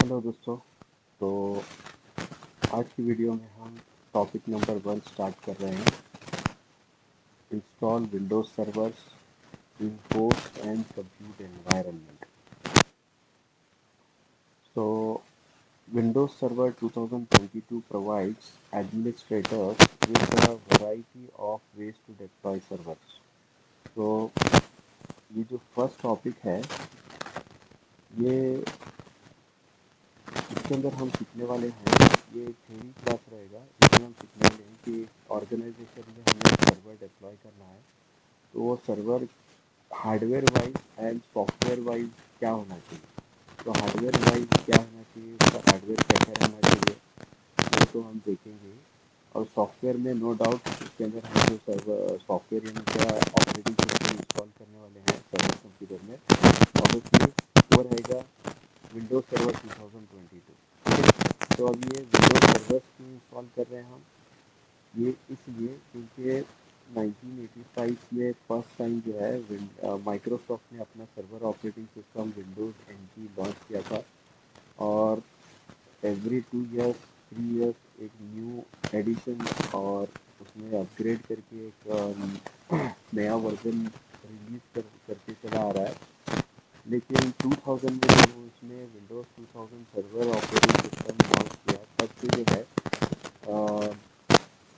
Hello दोस्तों। तो आज की वीडियो में हम टॉपिक नंबर 1 स्टार्ट कर रहे हैं। Install Windows servers in host and compute environment. So Windows Server 2022 provides administrators with a variety of ways to deploy servers. तो ये जो फर्स्ट टॉपिक है, ये इसके अंदर हम सीखने वाले हैं। ये थ्योरी क्लास रहेगा जिसमें हम सीखने वाले हैं कि ऑर्गेनाइजेशन में हमें सर्वर डिप्लॉय करना है तो वो server hardware wise and software wise क्या होना चाहिए। तो हार्डवेयर वाइज क्या होना चाहिए, उसका हार्डवेयर कैसा रहना चाहिए वो तो हम देखेंगे। और सॉफ्टवेयर में नो डाउट इसके अंदर हम जो सर्वर सॉफ्टवेयर यानी क्या ऑपरेटिंग सिस्टम इंस्टॉल करने वाले हैं सर्वर कंप्यूटर में, ऑब्वियसली वो रहेगा विंडोज सर्वर 2022। तो अब ये विंडोज सर्वर्स क्यों इंस्टॉल कर रहे हैं हम, ये इसलिए क्योंकि 1985 में फर्स्ट टाइम जो है माइक्रोसॉफ्ट ने अपना server operating system Windows NT launch किया था। और एवरी 2 इयर्स 3 इयर्स एक न्यू एडिशन और उसमें अपग्रेड करके एक नया वर्जन करके चला आ रहा है। लेकिन 2000 में जब उसने Windows 2000 server operating system launch किया तब से जो है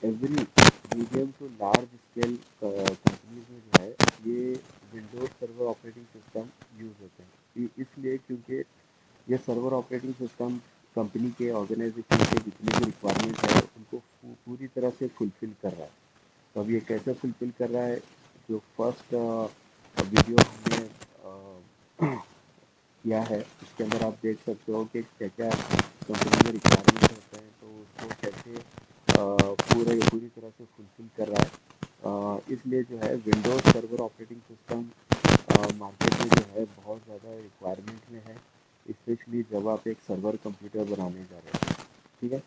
every medium to large scale companies में जो है ये Windows server operating system use होते हैं। इसलिए क्योंकि ये सर्वर ऑपरेटिंग सिस्टम कंपनी के ऑर्गेनाइजेशन के जितनी भी रिक्वायरमेंट है उनको पूरी तरह से फुलफिल कर रहा है। तो अब ये कैसे फुलफिल कर रहा है, जो फर्स्ट वीडियो हमने किया है उसके अंदर आप देख सकते हो कि क्या क्या कंपनी में रिक्वायरमेंट होते हैं, तो उसको कैसे पूरी तरह से फुलफिल कर रहा है। इसलिए जो है Windows server operating system market में जो है बहुत ज़्यादा रिक्वायरमेंट में है, स्पेशली जब आप एक सर्वर कंप्यूटर बनाने जा रहे हैं। ठीक है,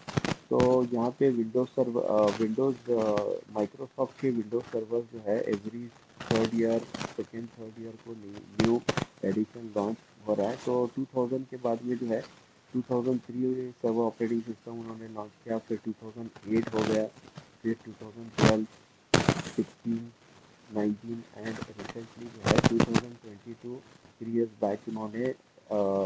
तो यहाँ पे विंडोज़ माइक्रोसॉफ्ट के विंडोज सर्वर जो है एवरी थर्ड ईयर को न्यू एडिशन लॉन्च हो रहा है। तो 2000 के बाद में जो है 2003 सर्वर ऑपरेटिंग सिस्टम उन्होंने लॉन्च किया, फिर 2008 हो गया, फिर 2012, 16, 19 एंड रिसेंटली जो है 2022 3 इयर्स बैक उन्होंने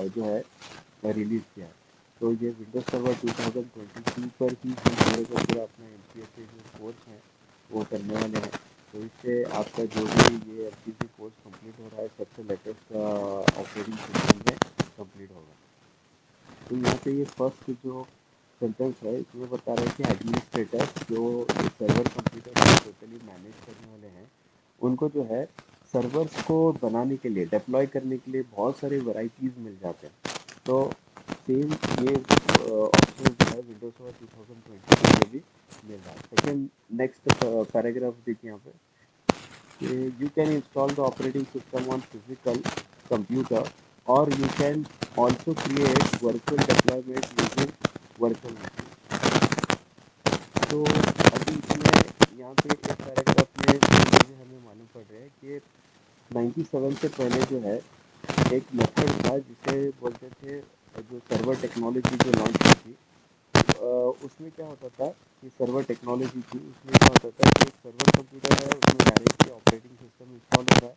जो है रिलीज़ किया है। तो ये विंडोज सर्वर 2022 पर ही हम पूरे का पूरा अपना MCS के जो कोर्स हैं वो करने वाले हैं। तो इससे आपका जो भी ये MCS कोर्स कंप्लीट हो रहा है सबसे लेटेस्ट ऑपरेटिंग सिस्टम में कंप्लीट होगा। तो यहाँ पे ये फर्स्ट जो सेंटेंस है इसमें बता रहे हैं कि एडमिनिस्ट्रेटर जो सर्वर कंप्यूटर को टोटली मैनेज करने वाले हैं उनको जो है सर्वर्स को बनाने के लिए डेप्लॉय करने के लिए बहुत सारे वैरायटीज़ मिल जाते हैं। तो सेम ये ऑप्शन जो है विंडोज सर्वर 2022 में भी मिल रहा है। सेकेंड नेक्स्ट पैराग्राफ देखिए यहाँ पे, you can install the operating system on physical computer or you can also create virtual deployment using virtual machine। तो अभी इसमें यहाँ पे एक पैराग्राफ में चीज़ें हमें मालूम पड़ रहा है कि 97 से पहले जो है एक मेथड था जिसे बोलते थे, जो सर्वर टेक्नोलॉजी जो लॉन्च की थी उसमें क्या होता था कि सर्वर टेक्नोलॉजी थी उसमें क्या होता था कि एक सर्वर कंप्यूटर है उसमें डायरेक्टली ऑपरेटिंग सिस्टम इंस्टॉल हो रहा है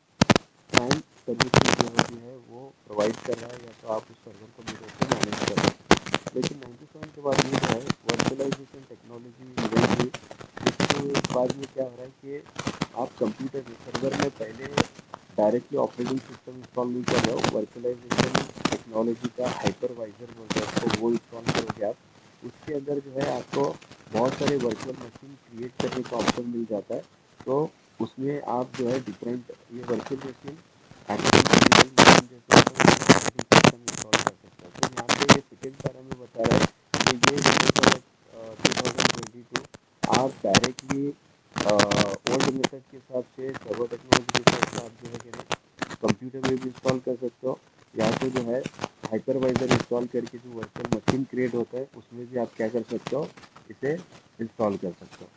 एंड सर्विसेज जो होती है वो प्रोवाइड कर रहा है या तो आप उस सर्वर कंप्यूटर को मैनेज कर रहे हैं। लेकिन 97 के बाद में जो है वर्चुअलाइजेशन टेक्नोलॉजी इवेंट हुई, जिसके बाद में क्या हो रहा है कि आप कंप्यूटर में सर्वर में पहले डायरेक्टली ऑपरेटिंग सिस्टम इंस्टॉल नहीं कर रहे हो, वर्चुअलाइजेशन टेक्नोलॉजी का हाइपरवाइजर बोलते हैं उसको, वो इंस्टॉल करोगे आप। उसके अंदर जो है आपको बहुत सारे वर्चुअल मशीन क्रिएट करने का ऑप्शन मिल जाता है। तो उसमें आप जो है डिफरेंट ये वर्चुअल मशीन एक्चुअल मशीन जैसे ऑपरेटिंग सिस्टम इंस्टॉल कर सकते हो। तो यहाँ पे ये सेकेंड पैरा में बता रहा है कि ये विंडोज 2022 आप डायरेक्टली ओल्ड मेथड के हिसाब से सर्वर टेक्नोलॉजी के हिसाब से आप जो है कि ना कंप्यूटर में भी इंस्टॉल कर सकते हो, या तो जो है हाइपरवाइजर इंस्टॉल करके जो वर्चुअल मशीन क्रिएट होता है उसमें भी आप क्या कर सकते हो, इसे इंस्टॉल कर सकते हो।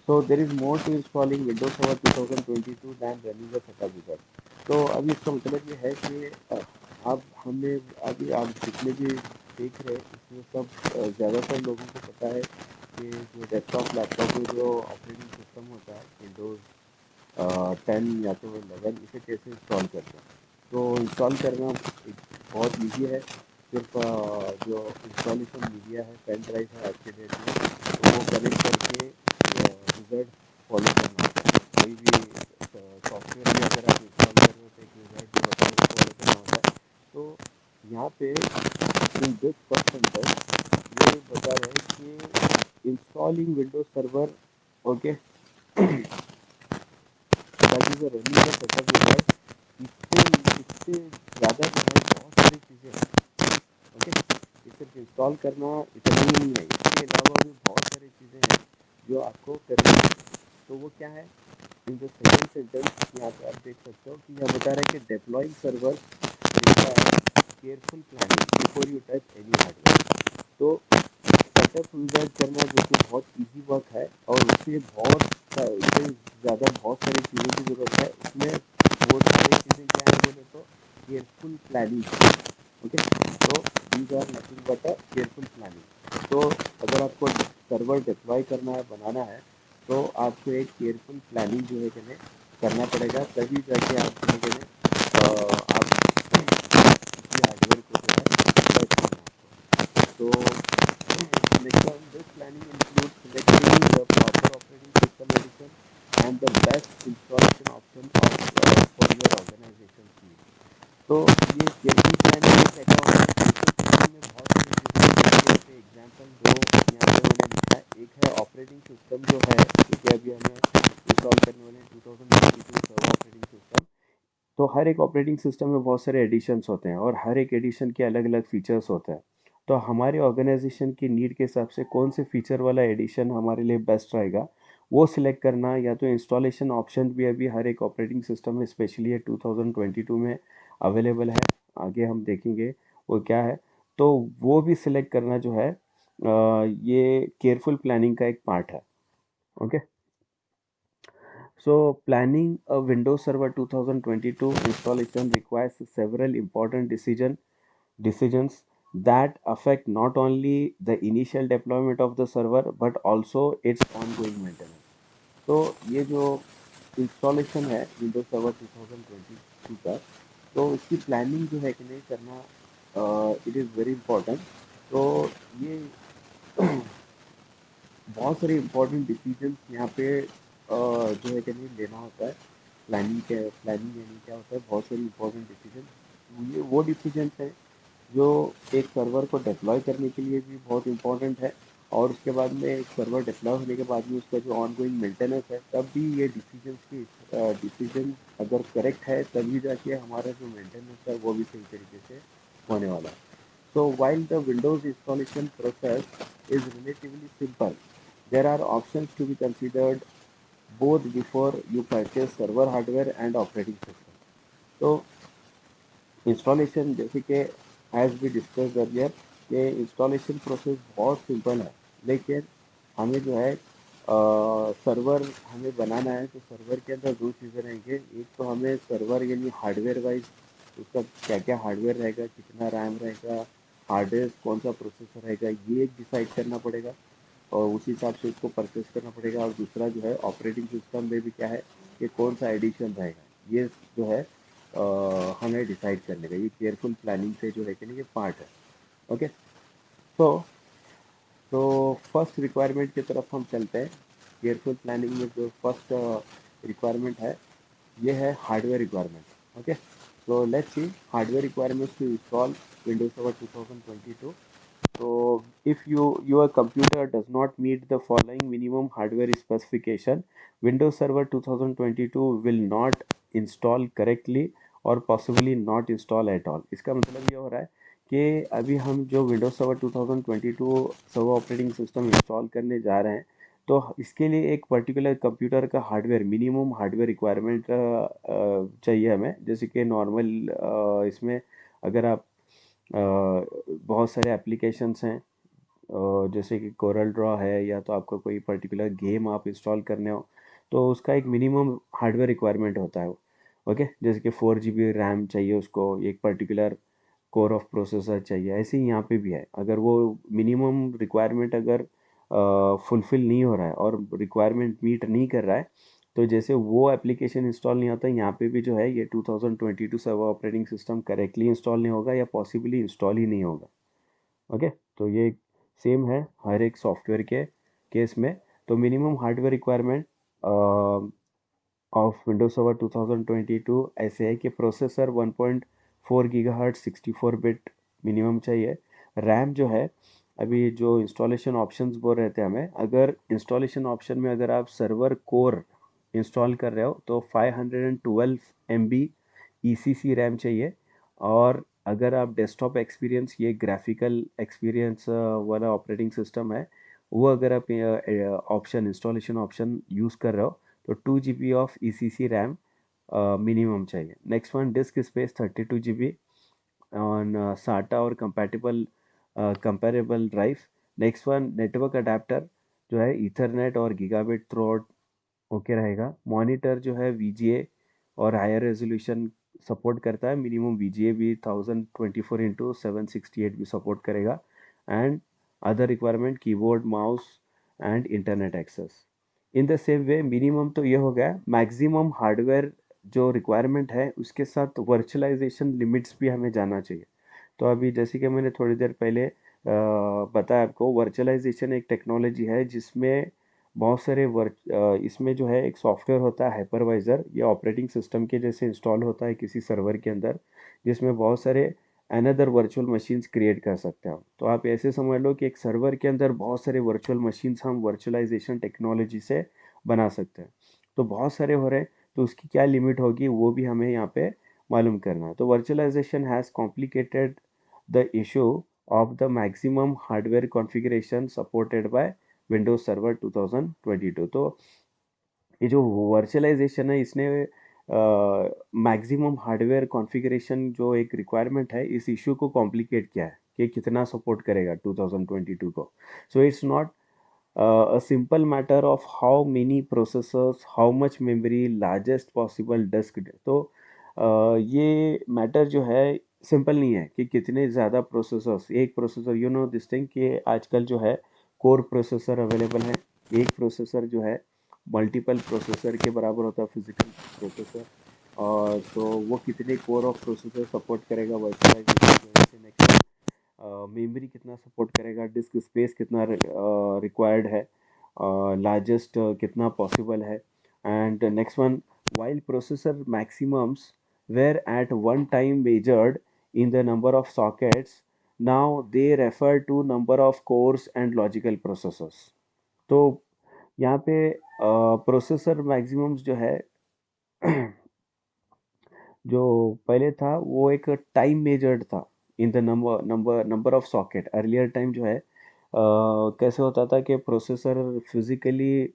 So there is more to installing Windows server 2022 than running the setup wizard. तो अभी इसका मतलब ये है कि अब हमने अभी आप जितने भी देख रहे हैं इसमें सब ज़्यादातर लोगों को पता है कि जो डेस्कटॉप लैपटॉप में जो ऑपरेटिंग सिस्टम होता है विंडोज़ 10 या तो 11 इसे कैसे इंस्टॉल करते हैं। तो इंस्टॉल करना एक बहुत ईजी है। सिर्फ जो इंस्टॉलेशन मीडिया है पेन ड्राइव है आज के डेट में तो वो कनेक्ट करके विज़ार्ड फॉलो करना होता है। कोई भी सॉफ्टवेयर भी अगर आप इंस्टॉल कर रहे हो तो एक विज़ार्ड जो होता है वो फॉलो करना होता है। तो यहाँ पे इन दिस परसेंटेज ये बता रहे हैं कि इंस्टॉलिंग विंडोज सर्वर ओके ताकि जो रनिंग का सेटअप होता है इससे ज़्यादा जो है बहुत सारी चीज़ें हैं ओके। ये सिर्फ इंस्टॉल करना इतना ही नहीं है, इसके अलावा भी बहुत सारी चीज़ें हैं जो आपको करनी है। तो वो क्या है इन द सेकंड सेंटेंस यहाँ पे आप देख सकते हो कि यह बता रहा है कि deploying server require careful planning before you touch any hardware. तो सेटअप विज़ार्ड करना जो कि बहुत इजी वर्क है और उससे ज़्यादा बहुत सारी चीज़ों की ज़रूरत है उसमें। वो सारी चीज़ें क्या है बोले तो केयरफुल प्लानिंग ओके। तो these are nothing but a careful planning. तो अगर आपको सर्वर डिप्लॉय करना है बनाना है तो आपको एक केयरफुल प्लानिंग जो है कि नहीं करना पड़ेगा तभी जाके आप जो है कि नहीं आप किसी हार्डवेयर को जो है डिप्लॉय करना है आपको। तो next one, this planning includes selecting the proper operating system edition and the best installation option for your organization needs. तो ये केयरफुल प्लानिंग में क्या क्या होता है केयरफुल प्लानिंग में बहुत सारी चीज़ें होती है जैसे एग्जांपल दो यहाँ पे मैंने लिखा है। एक है ऑपरेटिंग सिस्टम जो है क्योंकि अभी हमें इंस्टॉल करने वाले हैं 2022 सर्वर ऑपरेटिंग सिस्टम। तो हर एक ऑपरेटिंग सिस्टम में बहुत सारे एडिशंस होते हैं और हर एक एडिशन के अलग अलग फीचर्स होते हैं। तो हमारे ऑर्गेनाइजेशन की नीड के हिसाब से कौन से फीचर वाला एडिशन हमारे लिए बेस्ट रहेगा वो सिलेक्ट करना या तो इंस्टॉलेशन ऑप्शन भी अभी हर एक ऑपरेटिंग सिस्टम में स्पेशली ये 2022 में अवेलेबल है। आगे हम देखेंगे वो क्या है। तो वो भी सिलेक्ट करना जो है ये केयरफुल प्लानिंग का एक पार्ट है okay. So, planning a Windows Server 2022 installation requires several important decisions that affect not only the initial deployment of the server but also its ongoing maintenance. तो ये जो इंस्टॉलेशन है विंडोज सर्वर 2022 का तो इसकी प्लानिंग जो है कि नहीं करना इट इज़ वेरी इम्पोर्टेंट। तो ये बहुत सारे इम्पोर्टेंट डिसीजंस यहाँ पे जो है कि नहीं लेना होता है। प्लानिंग यानी क्या होता है बहुत सारी इम्पोर्टेंट डिसीजन ये वो डिसीजंस हैं जो एक सर्वर को डिप्लॉय करने के लिए भी बहुत इम्पोर्टेंट है और उसके बाद में एक सर्वर डिप्लॉय होने के बाद में उसका जो ऑनगोइंग मेंटेनेंस है तब भी ये डिसीजन अगर करेक्ट है तभी जाके हमारा जो मेंटेनेंस है वो भी सही तरीके से होने वाला है। So while the Windows installation process is relatively simple, there are options to be considered both before you purchase server hardware and operating system. तो इंस्टॉलेशन जैसे कि एज वी डिस्कस अर्लियर ये इंस्टॉलेशन प्रोसेस बहुत simple है लेकिन हमें जो है सर्वर हमें बनाना है तो सर्वर के अंदर दो चीज़ें रहेंगे। एक तो हमें सर्वर यानी हार्डवेयर वाइज उसका क्या क्या हार्डवेयर रहेगा कितना रैम रहेगा हार्ड डिस्क कौन सा प्रोसेसर रहेगा ये एक डिसाइड करना पड़ेगा और उसी हिसाब से उसको परचेस करना पड़ेगा। और दूसरा जो है ऑपरेटिंग सिस्टम में भी क्या है कि कौन सा एडिशन रहेगा ये जो है हमें डिसाइड करने का ये केयरफुल प्लानिंग से जो है कि नहीं ये पार्ट है ओके। तो तो फर्स्ट रिक्वायरमेंट की तरफ हम चलते हैं। केयरफुल प्लानिंग में जो फर्स्ट रिक्वायरमेंट है ये है hardware requirement okay. So let's see hardware requirements to install Windows Server 2022. So if your computer does not meet the following minimum hardware specification, Windows Server 2022 will not install correctly or possibly not install at all। इसका मतलब ये हो रहा है कि अभी हम जो Windows Server 2022 server operating system install करने जा रहे हैं तो इसके लिए एक पर्टिकुलर कंप्यूटर का हार्डवेयर मिनिमम हार्डवेयर रिक्वायरमेंट चाहिए हमें। जैसे कि नॉर्मल इसमें अगर आप बहुत सारे एप्लीकेशंस हैं जैसे कि कोरल ड्रॉ है या तो आपका कोई पर्टिकुलर गेम आप इंस्टॉल करने हो तो उसका एक मिनिमम हार्डवेयर रिक्वायरमेंट होता है ओके। जैसे कि 4 GB रैम चाहिए उसको एक पर्टिकुलर कोर ऑफ प्रोसेसर चाहिए। ऐसे ही यहाँ पे भी है, अगर वो मिनिमम रिक्वायरमेंट अगर फुलफिल नहीं हो रहा है और रिक्वायरमेंट मीट नहीं कर रहा है, तो जैसे वो एप्लीकेशन इंस्टॉल नहीं होता, यहाँ पे भी जो है ये 2022 server operating system correctly install नहीं होगा या पॉसिबली इंस्टॉल ही नहीं होगा। ओके, तो ये सेम है हर एक सॉफ्टवेयर के केस में। तो minimum hardware requirement of Windows server 2022 ऐसे है कि प्रोसेसर 1.4 गीगाहर्ट्ज 64 बिट मिनिमम चाहिए। रैम जो है, अभी जो इंस्टॉलेशन ऑप्शंस बोल रहे थे हमें, अगर इंस्टॉलेशन ऑप्शन में अगर आप सर्वर कोर इंस्टॉल कर रहे हो तो 512 MB ECC रैम चाहिए। और अगर आप डेस्कटॉप एक्सपीरियंस, ये ग्राफिकल एक्सपीरियंस वाला ऑपरेटिंग सिस्टम है, वो अगर आप ऑप्शन इंस्टॉलेशन ऑप्शन यूज़ कर रहे हो तो 2 GB of ECC RAM minimum चाहिए। Next one, disk space 32 GB on SATA और comparable drive. Next one, network adapter जो है ईथरनेट और गीगाबिट थ्रू आउट ओके रहेगा। मॉनिटर जो है VGA और हायर रेजोल्यूशन सपोर्ट करता है, मिनिमम VGA भी 1024x768 भी सपोर्ट करेगा। And other requirement, keyboard, mouse and internet access. In the same way minimum तो ये हो गया, मैक्सिमम हार्डवेयर जो रिक्वायरमेंट है उसके साथ वर्चुअलाइजेशन लिमिट्स भी हमें जाना चाहिए। तो अभी जैसे कि मैंने थोड़ी देर पहले बताया आपको, वर्चुअलाइजेशन एक टेक्नोलॉजी है जिसमें बहुत सारे इसमें जो है एक सॉफ्टवेयर होता है हाइपरवाइजर, ये ऑपरेटिंग सिस्टम के जैसे इंस्टॉल होता है किसी सर्वर के अंदर, जिसमें बहुत सारे अनदर वर्चुअल मशीन्स क्रिएट कर सकते हैं हम। तो आप ऐसे समझ लो कि एक सर्वर के अंदर बहुत सारे वर्चुअल मशीन्स हम वर्चुअलाइजेशन टेक्नोलॉजी से बना सकते हैं। तो बहुत सारे हो रहे हैं, तो उसकी क्या लिमिट होगी वो भी हमें यहाँ पे मालूम करना है। तो virtualisation has complicated the issue of the maximum hardware configuration supported by Windows Server 2022। तो ये जो वर्चुअलाइजेशन है इसने मैक्सिमम हार्डवेयर कॉन्फ़िगरेशन जो एक रिक्वायरमेंट है, इस इशू को कॉम्प्लिकेट किया है कि कितना सपोर्ट करेगा 2022 को। So it's not a simple matter of how many processors, how much memory, largest possible disk। तो ये मैटर जो है सिंपल नहीं है कि कितने ज़्यादा प्रोसेसर्स, एक processor, you know this thing कि आजकल जो है कोर प्रोसेसर अवेलेबल है। एक प्रोसेसर जो है मल्टीपल प्रोसेसर के बराबर होता है, फिजिकल प्रोसेसर। और तो वो कितने कोर ऑफ प्रोसेसर सपोर्ट करेगा वर्चुअलाइजेशन। नेक्स्ट, मेमोरी कितना सपोर्ट करेगा, डिस्क स्पेस कितना रिक्वायर्ड है, लार्जेस्ट कितना पॉसिबल है। And next one, while processor maximums were at one time measured in the number of sockets, now they refer to number of cores and logical processors. तो यहाँ पे processor maximums जो है जो पहले था वो एक टाइम मेजर्ड था इन the number of socket. Earlier time जो है कैसे होता था कि प्रोसेसर फिजिकली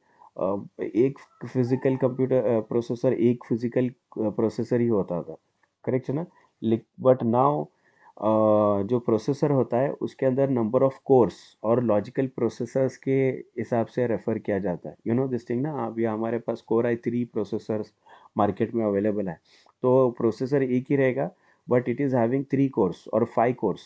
एक फिजिकल कंप्यूटर प्रोसेसर एक फिजिकल प्रोसेसर ही होता था, करेक्ट है ना। बट नाउ जो प्रोसेसर होता है उसके अंदर नंबर ऑफ कोर्स और लॉजिकल प्रोसेसर्स के हिसाब से रेफर किया जाता है, यू नो दिस थिंग ना। अभी हमारे पास कोर i3 प्रोसेसर्स मार्केट में अवेलेबल है। तो प्रोसेसर एक ही रहेगा but it is having 3 course और 5 कोर्स।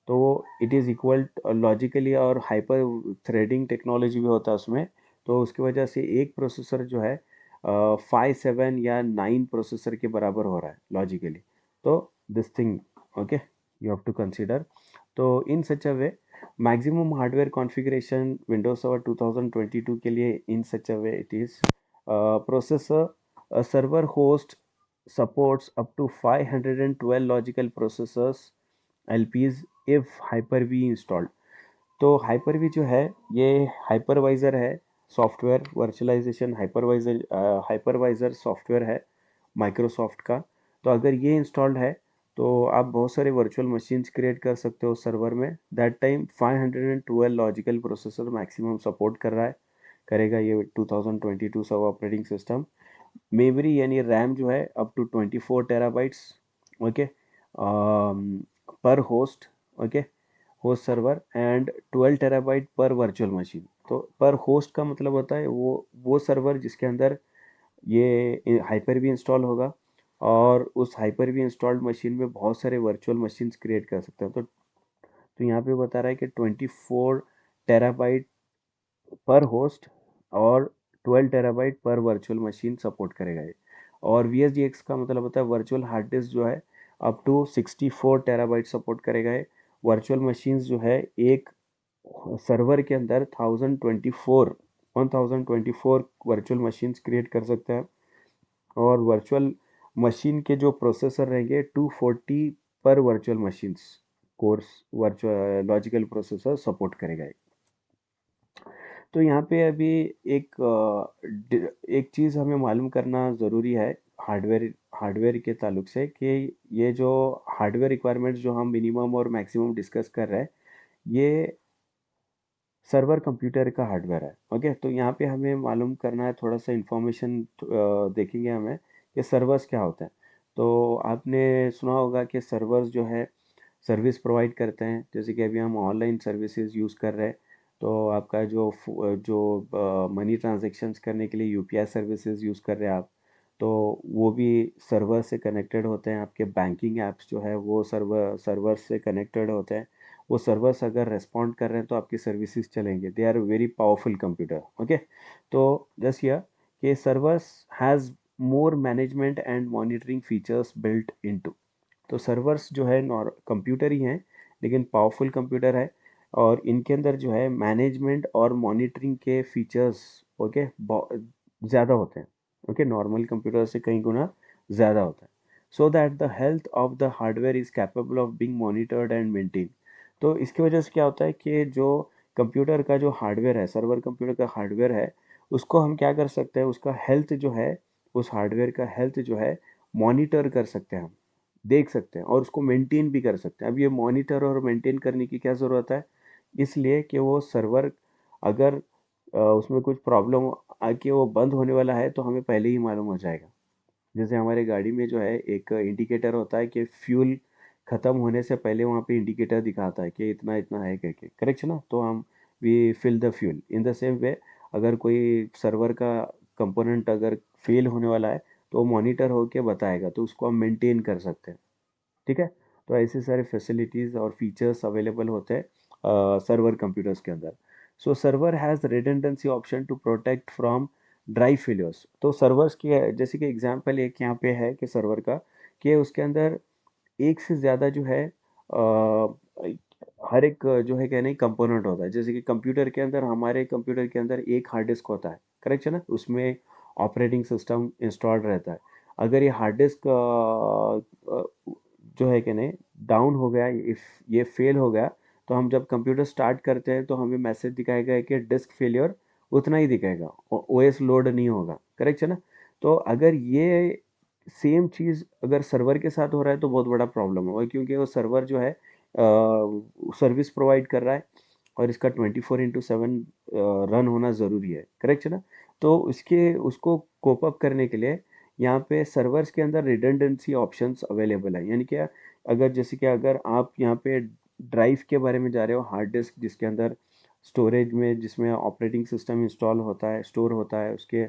तो इट इज़ इक्वल लॉजिकली और हाइपर थ्रेडिंग टेक्नोलॉजी भी होता है उसमें। तो उसकी वजह से एक प्रोसेसर जो है 5, 7 या 9 प्रोसेसर के बराबर हो रहा है लॉजिकली। तो this thing okay you have to consider. तो in such a way maximum hardware configuration Windows server 2022 के लिए in such a way it is processor, a server host supports up to 512 logical processors LPs if Hyper-V installed। तो Hyper-V जो है ये hypervisor है, software virtualisation hypervisor software है Microsoft का। तो अगर ये इंस्टॉल्ड है तो आप बहुत सारे वर्चुअल मशीन्स क्रिएट कर सकते हो सर्वर में। That time 512 logical processor maximum support कर रहा है, करेगा ये 2022 सर्वर ऑपरेटिंग सिस्टम। मेमोरी यानी रैम जो है अप टू 24 TB, ओके, पर host, okay, host server and 12 TB पर वर्चुअल मशीन। तो पर होस्ट का मतलब होता है वो सर्वर जिसके अंदर ये हाइपर भी इंस्टॉल होगा और उस हाइपर वी इंस्टॉल्ड मशीन में बहुत सारे वर्चुअल मशीन्स क्रिएट कर सकते हैं। तो यहाँ पे बता रहा है कि 24 टेराबाइट पर होस्ट और 12 टेराबाइट पर वर्चुअल मशीन सपोर्ट करेगा ये। और VSDX का मतलब होता है वर्चुअल हार्ड डिस्क जो है अप टू 64 टेराबाइट सपोर्ट करेगा ये। वर्चुअल मशीन्स जो है एक सर्वर के अंदर 1024 वर्चुअल मशीन्स क्रिएट कर सकता है। और वर्चुअल मशीन के जो प्रोसेसर रहेंगे 240 पर virtual machines course virtual logical processor support करेगा ये। तो यहाँ पे अभी एक एक चीज़ हमें मालूम करना ज़रूरी है हार्डवेयर हार्डवेयर के ताल्लुक से कि ये जो हार्डवेयर रिक्वायरमेंट्स जो हम मिनिमम और मैक्सिमम डिस्कस कर रहे हैं ये सर्वर कंप्यूटर का हार्डवेयर है। ओके, तो यहाँ पे हमें मालूम करना है थोड़ा सा इंफॉर्मेशन देखेंगे हमें कि सर्वर्स क्या होते हैं। तो आपने सुना होगा कि सर्वर्स जो है सर्विस प्रोवाइड करते हैं, जैसे कि अभी हम ऑनलाइन सर्विसेज यूज़ कर रहे हैं। तो आपका जो मनी ट्रांजैक्शंस करने के लिए यूपीआई सर्विसेज यूज़ कर रहे हैं आप, तो वो भी सर्वर से कनेक्टेड होते हैं। आपके बैंकिंग ऐप्स जो है वो सर्वर से कनेक्टेड होते हैं। वो सर्वर्स अगर रेस्पॉन्ड कर रहे हैं तो आपकी सर्विसेज चलेंगे। They are very powerful computer. Okay, तो जस्ट हियर कि servers has more management and monitoring features built into. तो सर्वर्स जो है कंप्यूटर ही हैं, लेकिन पावरफुल कंप्यूटर है। और इनके अंदर जो है मैनेजमेंट और मॉनिटरिंग के फीचर्स ओके ज़्यादा होते हैं। ओके, नॉर्मल कंप्यूटर से कई गुना ज़्यादा होता है। So that the health of the hardware is capable of being monitored and maintain. तो इसकी वजह से क्या होता है कि जो कंप्यूटर का जो हार्डवेयर है, सर्वर कंप्यूटर का हार्डवेयर है, उसको हम क्या कर सकते हैं, उसका हेल्थ जो है, उस हार्डवेयर का हेल्थ जो है मॉनिटर कर सकते हैं हम, देख सकते हैं और उसको मेंटेन भी कर सकते हैं। अब ये मॉनिटर और मेंटेन करने की क्या ज़रूरत है, इसलिए कि वो सर्वर अगर उसमें कुछ प्रॉब्लम आके वो बंद होने वाला है तो हमें पहले ही मालूम हो जाएगा। जैसे हमारे गाड़ी में जो है एक इंडिकेटर होता है कि फ्यूल ख़त्म होने से पहले वहाँ पे इंडिकेटर दिखाता है कि इतना इतना है करके, करेक्ट ना। तो हम we fill the fuel in the same way. अगर कोई सर्वर का कंपोनेंट अगर फेल होने वाला है तो वो मॉनिटर होके बताएगा, तो उसको हम मेंटेन कर सकते हैं। ठीक है, तो ऐसे सारे फैसिलिटीज़ और फीचर्स अवेलेबल होते हैं सर्वर कंप्यूटर्स के अंदर। So server has redundancy option to protect from drive failures. तो सर्वर्स की जैसे कि एग्जांपल एक यहाँ पे है कि सर्वर का, कि उसके अंदर एक से ज़्यादा जो है हर एक जो है क्या नहीं कंपोनेंट होता है। जैसे कि कंप्यूटर के अंदर, हमारे कंप्यूटर के अंदर एक हार्ड डिस्क होता है, करेक्ट है ना, उसमें ऑपरेटिंग सिस्टम इंस्टॉल्ड रहता है। अगर ये हार्ड डिस्क जो है कि नहीं डाउन हो गया, इफ ये फेल हो गया, तो हम जब कंप्यूटर स्टार्ट करते हैं तो हमें मैसेज दिखाएगा कि डिस्क फेलियर, उतना ही दिखाएगा, ओएस लोड नहीं होगा, करेक्ट है ना। तो अगर ये सेम चीज़ अगर सर्वर के साथ हो रहा है तो बहुत बड़ा प्रॉब्लम होगा, क्योंकि वो सर्वर जो है सर्विस प्रोवाइड कर रहा है और इसका 24/7 रन होना ज़रूरी है, करेक्ट है ना। तो इसके उसको कोप अप करने के लिए यहाँ पे सर्वर्स के अंदर रिडंडेंसी ऑप्शंस अवेलेबल है। यानी कि अगर जैसे कि अगर आप यहाँ पे ड्राइव के बारे में जा रहे हो, हार्ड डिस्क जिसके अंदर स्टोरेज में जिसमें ऑपरेटिंग सिस्टम इंस्टॉल होता है, स्टोर होता है, उसके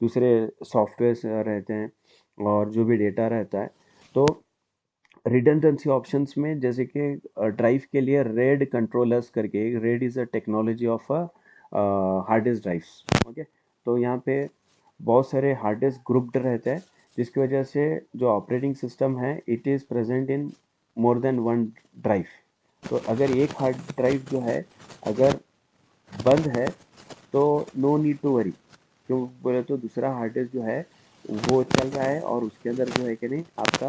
दूसरे सॉफ्टवेयर रहते हैं और जो भी डेटा रहता है, तो रिडंडेंसी ऑप्शंस में जैसे कि ड्राइव के लिए रेड कंट्रोलर्स करके, red is a technology of hard disk drives. Okay, तो यहाँ पे बहुत सारे हार्ड डिस्क ग्रुप्ड रहते हैं, जिसकी वजह से जो ऑपरेटिंग सिस्टम है it is present in more than one drive. तो अगर एक हार्ड ड्राइव जो है अगर बंद है तो नो नीड टू वरी। क्यों बोले तो दूसरा हार्ड डिस्क जो है वो चल रहा है और उसके अंदर जो है कि नहीं आपका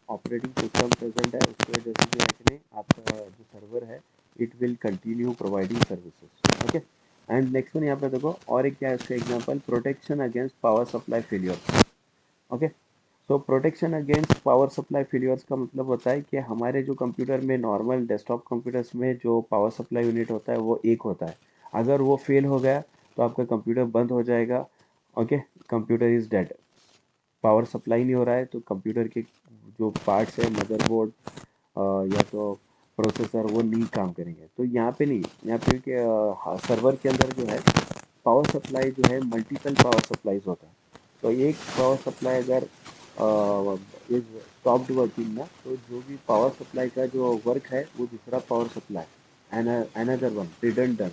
ऑपरेटिंग सिस्टम प्रेजेंट है, उसकी वजह से जो है कि नहीं आपका जो सर्वर है it will continue providing services. Okay, and next one यहाँ पे देखो, और एक क्या है उसका example, protection against power supply failure. Okay, so protection against power supply failures का मतलब होता है कि हमारे जो कंप्यूटर में, नॉर्मल डेस्कटॉप कंप्यूटर्स में जो पावर सप्लाई यूनिट होता है वो एक होता है। अगर वो फेल हो गया तो आपका कंप्यूटर बंद हो जाएगा। Okay, computer is dead. Power supply नहीं हो रहा है तो कंप्यूटर के जो पार्ट्स है, मदरबोर्ड या तो प्रोसेसर, वो नहीं काम करेंगे। तो यहाँ पे नहीं, यहाँ पे सर्वर के अंदर जो है पावर सप्लाई जो है मल्टीपल पावर सप्लाईज होता है। तो एक पावर सप्लाई अगर इज स्टॉप्ड वर्किंग ना, तो जो भी पावर सप्लाई का जो वर्क है वो दूसरा power supply another one redundant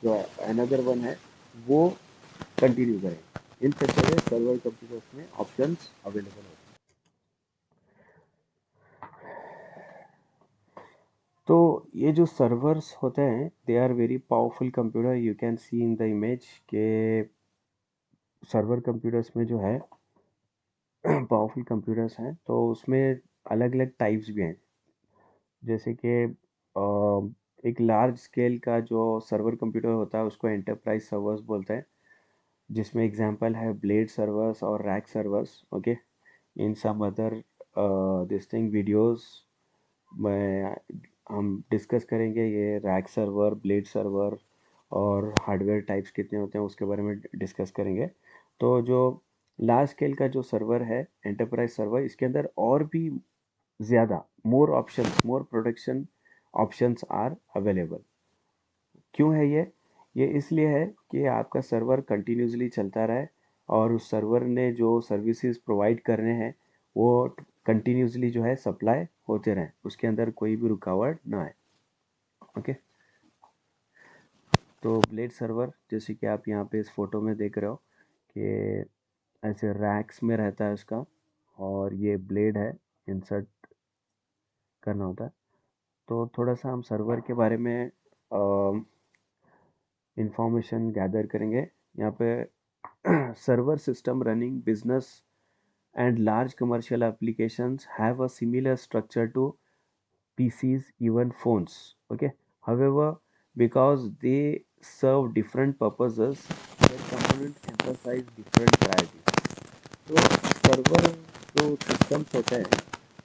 जो अनदर वन है वो कंटिन्यू करें। इन सब तरह सर्वर कंप्यूटर्स में ऑप्शंस अवेलेबल होते हैं। तो ये जो सर्वर्स होते हैं they are very powerful computer, you can see in the image के सर्वर कंप्यूटर्स में जो है पावरफुल कंप्यूटर्स हैं, तो उसमें अलग अलग टाइप्स भी हैं। जैसे कि एक लार्ज स्केल का जो सर्वर कंप्यूटर होता है उसको एंटरप्राइज सर्वर्स बोलते हैं, जिसमें एग्जांपल है ब्लेड सर्वर्स और rack servers. Okay, in some other this thing videos में हम डिस्कस करेंगे ये रैक सर्वर, ब्लेड सर्वर और हार्डवेयर टाइप्स कितने होते हैं उसके बारे में डिस्कस करेंगे। तो जो लार्ज स्केल का जो सर्वर है एंटरप्राइज सर्वर, इसके अंदर और भी ज़्यादा more options, more production options are available. क्यों है ये इसलिए है कि आपका सर्वर कंटिन्यूसली चलता रहे और उस सर्वर ने जो सर्विसेज प्रोवाइड करने हैं वो कंटिन्यूसली जो है सप्लाई होते रहें, उसके अंदर कोई भी रुकावट ना आए। ओके, तो ब्लेड सर्वर जैसे कि आप यहाँ पे इस फोटो में देख रहे हो कि ऐसे रैक्स में रहता है उसका, और ये ब्लेड है, इंसर्ट करना होता है। तो थोड़ा सा हम सर्वर के बारे में इंफॉर्मेशन गैदर करेंगे यहाँ पे। Server system running business and large commercial applications have a similar structure to PCs, even phones. Okay. However, because they serve different purposes, their components emphasize different priorities. तो server जो systems होते हैं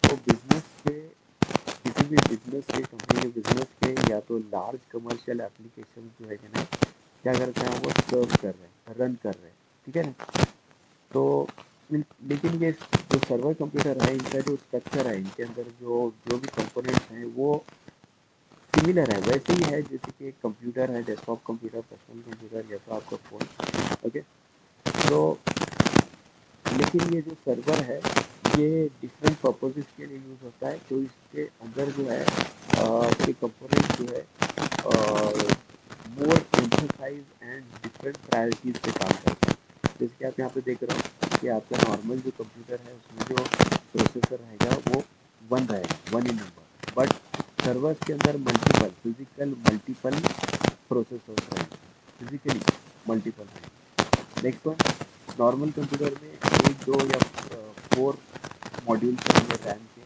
वो business के, किसी भी business के, company के बिजनेस के या तो लार्ज कमर्शियल एप्लीकेशन जो है कि ना क्या करते हैं वो सर्व कर रहे हैं, रन कर रहे हैं। ठीक है ना। तो लेकिन ये जो सर्वर कंप्यूटर है इनका जो स्ट्रक्चर है, इनके अंदर जो जो भी कंपोनेंट्स हैं वो सिमिलर है, वैसे ही है जैसे कि एक कंप्यूटर है, डेस्कटॉप कंप्यूटर, पर्सनल कंप्यूटर या तो आपका फ़ोन। ओके, तो लेकिन ये जो सर्वर है ये डिफरेंट पर्पसेस के लिए यूज़ होता है। तो इसके अंदर जो है ये कंपोनेंट जो है मोर एम्फसाइज एंड डिफरेंट प्रायोरिटीज पे काम करता है। जैसे कि आप यहाँ पे देख रहे हो कि आपका नॉर्मल जो कंप्यूटर है उसमें जो प्रोसेसर रहेगा वो वन रहेगा, one in number, but servers के अंदर मल्टीपल फिजिकल मल्टीपल प्रोसेसर्स रहेंगे, फिजिकली मल्टीपल रहेंगे। नेक्स्ट वन, नॉर्मल कंप्यूटर में एक दो या फोर मॉड्यूल्स रहेंगे रैम के,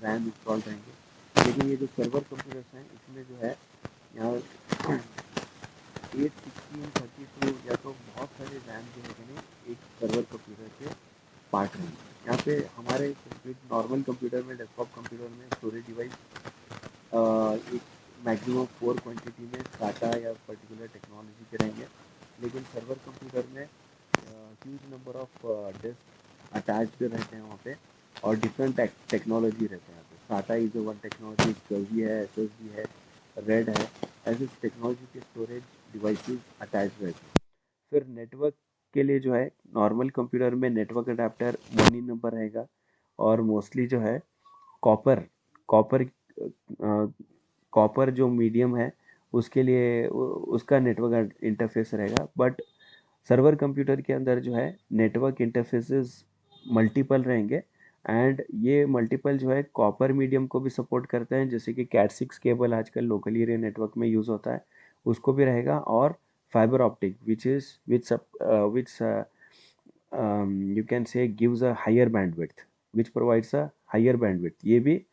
रैम इंस्टॉल रहेंगे। लेकिन ये जो सर्वर कंप्यूटर्स हैं इसमें जो है यहाँ 8, 16, 32 या तो बहुत सारे रैम जो है ना एक सर्वर कंप्यूटर के पार्ट रहेंगे। यहाँ पे हमारे नॉर्मल कंप्यूटर में, डेस्कटॉप कंप्यूटर में स्टोरेज डिवाइस एक मैक्सिमम 4 क्वांटिटी में SATA या पर्टिकुलर टेक्नोलॉजी के रहेंगे। लेकिन सर्वर कंप्यूटर में huge number of disk attached रहते हैं वहाँ पे, और डिफरेंट टेक्नोलॉजी रहते हैं यहाँ पे। SATA इज वन टेक्नोलॉजी, एक्सएलजी है, एसएसडी है, रेड है, ऐसे टेक्नोलॉजी के स्टोरेज डिवाइसेस अटैच रहते हैं। फिर नेटवर्क के लिए जो है नॉर्मल कंप्यूटर में नेटवर्क अडेप्टर वन ही नंबर रहेगा, और मोस्टली जो है कॉपर कॉपर कॉपर जो मीडियम है उसके लिए उसका नेटवर्क इंटरफेस रहेगा। बट सर्वर कंप्यूटर के अंदर जो है नेटवर्क इंटरफेसेस मल्टीपल रहेंगे, एंड ये मल्टीपल जो है कॉपर मीडियम को भी सपोर्ट करते हैं, जैसे कि कैट 6 केबल आजकल लोकल एरिया नेटवर्क में यूज़ होता है उसको भी रहेगा, और fibre optic which you can say gives a higher bandwidth, which provides a higher bandwidth, ये भी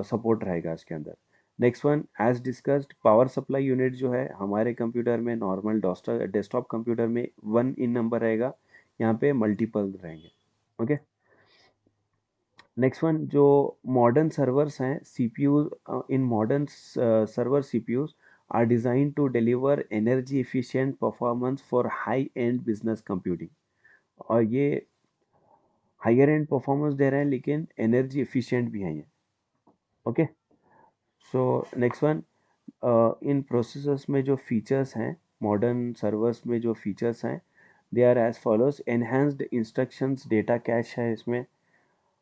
सपोर्ट रहेगा इसके अंदर। Next one, as discussed power supply unit जो है हमारे कंप्यूटर में, नॉर्मल डेस्कटॉप कंप्यूटर में वन इन नंबर रहेगा, यहाँ पे मल्टीपल रहेंगे। ओके, नेक्स्ट वन, जो मॉडर्न सर्वर्स हैं CPU, in modern server CPUs are design to deliver energy efficient performance for high end business computing, और ये हायर एंड परफॉर्मेंस दे रहे हैं लेकिन एनर्जी एफिशिएंट भी हैं ये। ओके, सो नेक्स्ट वन, इन प्रोसेसर्स में जो फीचर्स हैं, मॉडर्न सर्वर्स में जो फीचर्स हैं they are as follows. Enhanced instructions data cache है इसमें,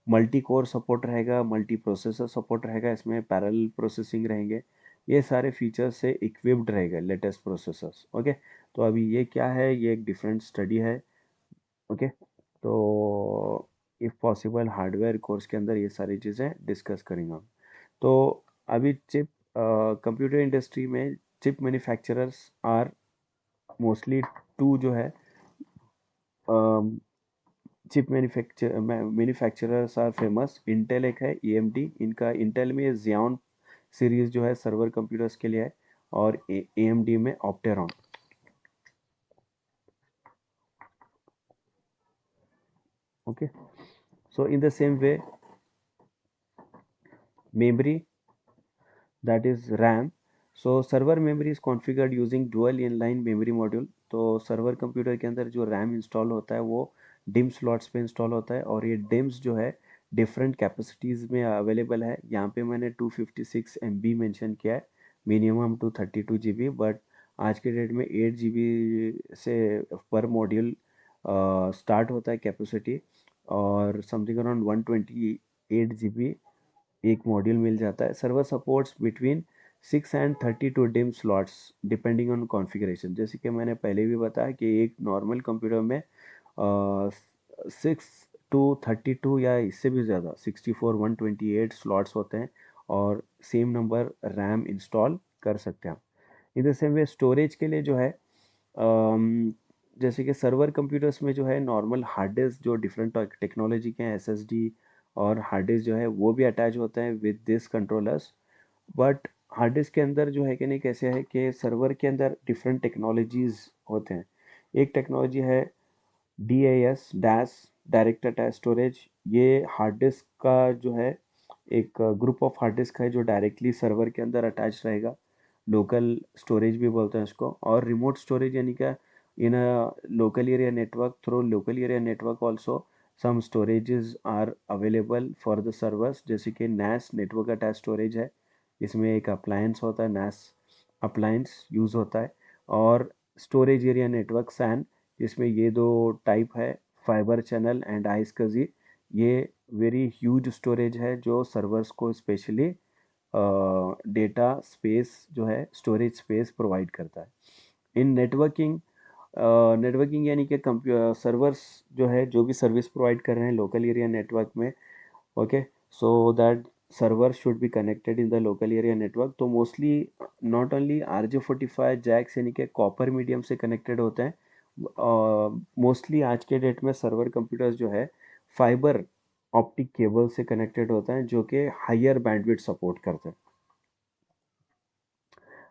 मल्टी कोर सपोर्ट रहेगा, मल्टी प्रोसेसर सपोर्ट रहेगा, इसमें पैरेलल प्रोसेसिंग रहेंगे। ये सारे फीचर्स से इक्विप्ड रहेगा लेटेस्ट प्रोसेसर्स। ओके, तो अभी ये क्या है, ये एक डिफरेंट स्टडी है। ओके, तो इफ़ पॉसिबल हार्डवेयर कोर्स के अंदर ये सारी चीज़ें डिस्कस करेंगे हम। तो अभी चिप कंप्यूटर इंडस्ट्री में chip manufacturers are mostly two जो है chip manufacturers are famous. Intel एक है, एएमडी। इनका इंटेल में जियोन सीरीज जो है सर्वर कंप्यूटर्स के लिए है, और एएमडी में Opteron. Okay, so in the same way memory, that is RAM. So server memory is configured using dual inline memory module. तो सर्वर कंप्यूटर के अंदर जो रैम इंस्टॉल होता है वो डिम स्लॉट्स पे इंस्टॉल होता है, और ये डिम्स जो है डिफरेंट कैपेसिटीज़ में अवेलेबल है। यहाँ पे मैंने 256 MB मेंशन किया है, मिनिमम टू 32 GB, बट आज के डेट में 8 GB से पर मॉड्यूल स्टार्ट होता है कैपेसिटी, और समथिंग अराउंड 128 GB एक मॉड्यूल मिल जाता है। Server supports between 6 and 32 dim slots depending on configuration. जैसे कि मैंने पहले भी बताया कि एक नॉर्मल कंप्यूटर में 6 to 32 या इससे भी ज़्यादा 64 128 स्लॉट्स होते हैं, और सेम नंबर रैम इंस्टॉल कर सकते हैं आप। इन द सेम वे स्टोरेज के लिए जो है जैसे कि सर्वर कंप्यूटर्स में जो है नॉर्मल हार्ड डिस्क जो डिफरेंट टेक्नोलॉजी के हैं, एसएसडी और हार्ड डिस्क जो है वो भी अटैच होते हैं with this controllers. But hard disk के अंदर जो है कि नहीं, कैसे है कि सर्वर के अंदर डिफरेंट टेक्नोलॉजीज होते हैं। एक टेक्नोलॉजी है DAS, dash, direct attach storage. ये हार्ड डिस्क का जो है एक ग्रुप ऑफ हार्ड डिस्क है जो डायरेक्टली सर्वर के अंदर अटैच रहेगा। लोकल स्टोरेज भी बोलते हैं इसको। और रिमोट स्टोरेज यानी क्या, in a local area network, through local area network also some storages are available for the servers, जैसे कि NAS, नेटवर्क अटैच स्टोरेज है। इसमें एक अप्लायंस होता है, NAS अप्लायंस यूज़ होता है। और स्टोरेज एरिया नेटवर्क SAN, इसमें ये दो टाइप है, फाइबर चैनल एंड आइसकजी। ये वेरी ह्यूज स्टोरेज है जो सर्वर्स को स्पेशली डेटा स्पेस जो है, स्टोरेज स्पेस प्रोवाइड करता है। इन नेटवर्किंग, नेटवर्किंग यानी कि सर्वर्स जो है जो भी सर्विस प्रोवाइड कर रहे हैं लोकल एरिया नेटवर्क में, okay, so that server should be connected in the local area network. तो mostly not only RJ45 jacks यानी कि कॉपर मीडियम से कनेक्टेड होते हैं, मोस्टली आज के डेट में सर्वर कंप्यूटर्स जो है फाइबर ऑप्टिक केबल से कनेक्टेड होता है जो कि हायर बैंडविड्थ सपोर्ट करते हैं।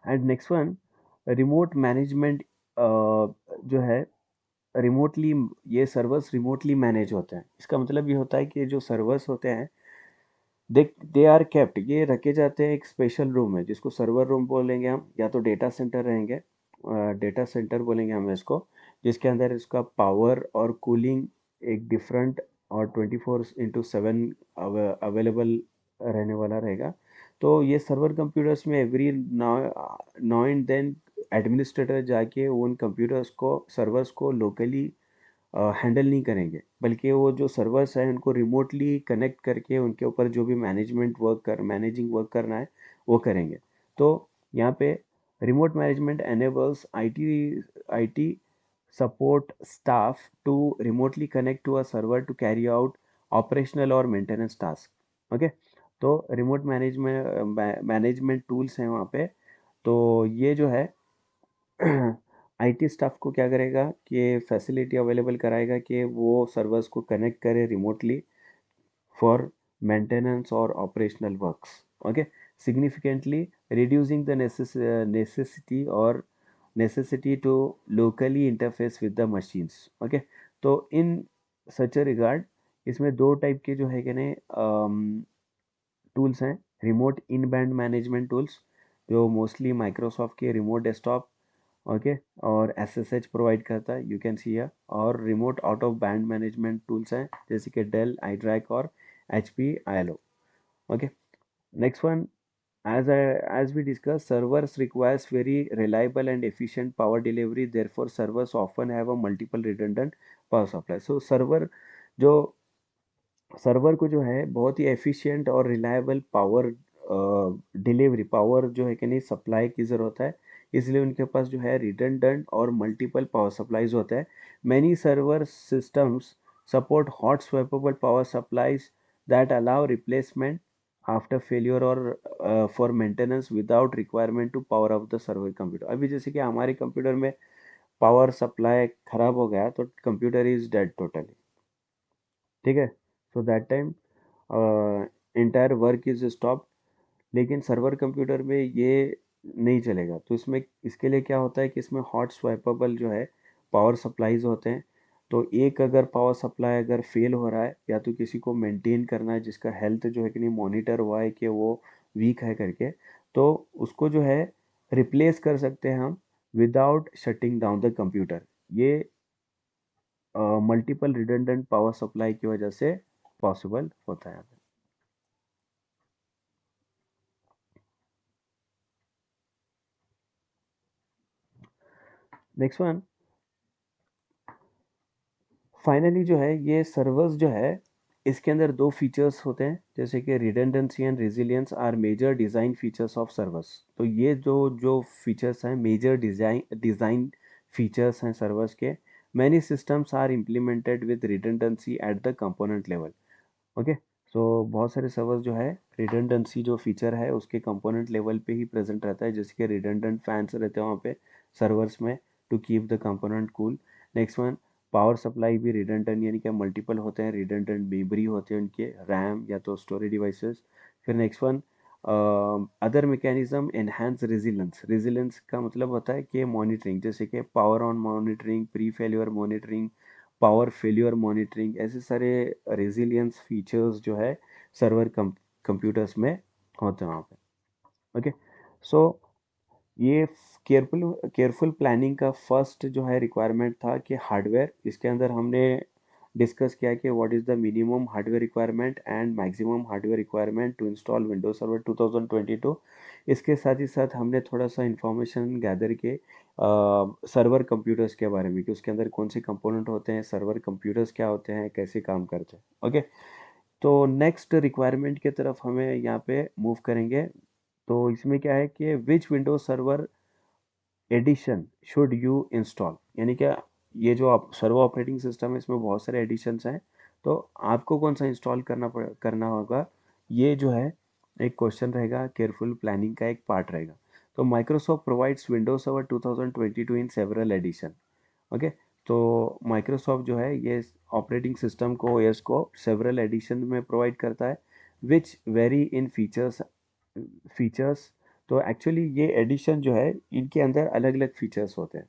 And next one, remote management जो है रिमोटली, ये सर्वर्स रिमोटली मैनेज होते हैं। इसका मतलब ये होता है कि जो सर्वर्स होते हैं दे आर केप्ट, ये रखे जाते हैं एक स्पेशल रूम में जिसको सर्वर रूम बोलेंगे हम, या तो डेटा सेंटर रहेंगे, डेटा सेंटर बोलेंगे हम इसको, जिसके अंदर इसका पावर और कूलिंग एक डिफरेंट और 24/7 अवेलेबल रहने वाला रहेगा। तो ये सर्वर कंप्यूटर्स में every now and then administrator जाके उन कंप्यूटर्स को, सर्वर्स को लोकली हैंडल नहीं करेंगे, बल्कि वो जो सर्वर्स हैं उनको रिमोटली कनेक्ट करके उनके ऊपर जो भी मैनेजिंग वर्क करना है वो करेंगे। तो यहाँ पे remote management enables IT support staff to remotely connect to a server to carry out operational और मेंटेनेंस टास्क। ओके, तो रिमोट मैनेजमेंट टूल्स हैं वहाँ पे। तो ये जो है IT स्टाफ को क्या करेगा कि फैसिलिटी अवेलेबल कराएगा कि वो सर्वर्स को कनेक्ट करे रिमोटली फॉर मेंटेनेंस और operational works. Okay, significantly reducing the necessity to locally interface with the machines. Okay, तो इन सच अ रिगार्ड इसमें दो टाइप के जो है कि नहीं टूल्स हैं। रिमोट इन बैंड मैनेजमेंट टूल्स जो मोस्टली माइक्रोसॉफ्ट के रिमोट डेस्कटॉप, ओके, और SSH प्रोवाइड करता है, यू कैन सी हियर। और remote out of band management tools हैं जैसे कि डेल iDRAC और HP ILO। Okay, next one, as we discussed, servers requires very reliable and efficient power delivery, therefore servers often have a multiple redundant power supply। so server जो server को जो है बहुत ही efficient और reliable power delivery power जो है कि नहीं सप्लाई की ज़रूरत है, इसलिए उनके पास जो है रिडंडेंट और मल्टीपल पावर सप्लाईज होते हैं। Many server systems support hot swappable power supplies that allow replacement after failure और for maintenance without requirement to power off the server computer. अभी जैसे कि हमारे कंप्यूटर में पावर सप्लाई खराब हो गया तो कंप्यूटर इज डेड टोटली, ठीक है। So that time entire work is stop. लेकिन सर्वर कंप्यूटर में ये नहीं चलेगा, तो इसमें इसके लिए क्या होता है कि इसमें हॉट स्वैपेबल जो है पावर सप्लाईज होते हैं। तो एक अगर पावर सप्लाई अगर फेल हो रहा है या तो किसी को मेंटेन करना है जिसका हेल्थ जो है कि नहीं मॉनिटर हुआ है कि वो वीक है करके, तो उसको जो है रिप्लेस कर सकते हैं हम without shutting down the computer. ये मल्टीपल रिडंडेंट पावर सप्लाई की वजह से पॉसिबल होता है। नेक्स्ट वन, फाइनली जो है ये सर्वर्स जो है इसके अंदर दो फीचर्स होते हैं, जैसे कि redundancy and resilience are major design features of servers. तो ये जो जो फीचर्स हैं मेजर डिज़ाइन फीचर्स हैं सर्वर्स के। Many systems are implemented with redundancy at the component level. Okay. So बहुत सारे सर्वर्स जो है रिडंडेंसी जो फीचर है उसके कंपोनेंट लेवल पे ही प्रेजेंट रहता है, जैसे कि रिडंडेंट फैंस रहते हैं वहाँ पे सर्वर्स में to keep the component cool. Next one, power supply भी रिडंडेंट यानी कि मल्टीपल होते हैं, रिडंडेंट मेमोरी होते हैं उनके, रैम या तो स्टोरेज डिवाइसेस। फिर next one, other mechanism enhance resilience. Resilience का मतलब होता है कि मॉनिटरिंग, जैसे कि power on monitoring, pre failure monitoring, power failure monitoring, ऐसे सारे रेजिलियंस फीचर्स जो है सर्वर कंप्यूटर्स में होते हैं वहाँ पे। ओके। सो ये केयरफुल केयरफुल प्लानिंग का फर्स्ट जो है रिक्वायरमेंट था कि हार्डवेयर। इसके अंदर हमने डिस्कस किया कि what is the minimum hardware requirement and maximum hardware requirement to install Windows server 2022। इसके साथ ही साथ हमने थोड़ा सा इंफॉर्मेशन गैदर के सर्वर कंप्यूटर्स के बारे में कि उसके अंदर कौन से कंपोनेंट होते हैं, सर्वर कंप्यूटर्स क्या होते हैं, कैसे काम करते हैं। ओके। तो नेक्स्ट रिक्वायरमेंट की तरफ हमें यहाँ पे मूव करेंगे। तो इसमें क्या है कि which Windows server edition should you install, यानी क्या ये जो आप सर्वर ऑपरेटिंग सिस्टम है इसमें बहुत सारे एडिशंस हैं, तो आपको कौन सा इंस्टॉल करना होगा, ये जो है एक क्वेश्चन रहेगा, केयरफुल प्लानिंग का एक पार्ट रहेगा। तो Microsoft provides Windows server 2022 in several edition. Okay. तो माइक्रोसॉफ्ट जो है ये ऑपरेटिंग सिस्टम को ओएस को सेवरल एडिशन में प्रोवाइड करता है विच वेरी इन फीचर्स। तो एक्चुअली ये एडिशन जो है इनके अंदर अलग अलग फीचर्स होते हैं।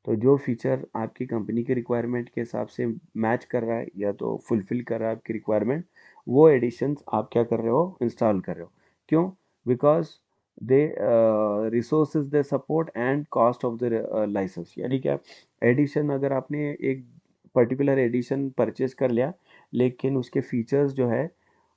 तो जो फीचर आपकी कंपनी के रिक्वायरमेंट के हिसाब से मैच कर रहा है या तो फुलफिल कर रहा है आपकी रिक्वायरमेंट, वो एडिशंस आप क्या कर रहे हो, इंस्टॉल कर रहे हो। क्यों? Because they resources they support and cost of the license, यानी क्या एडिशन अगर आपने एक पर्टिकुलर एडिशन परचेज कर लिया लेकिन उसके फीचर्स जो है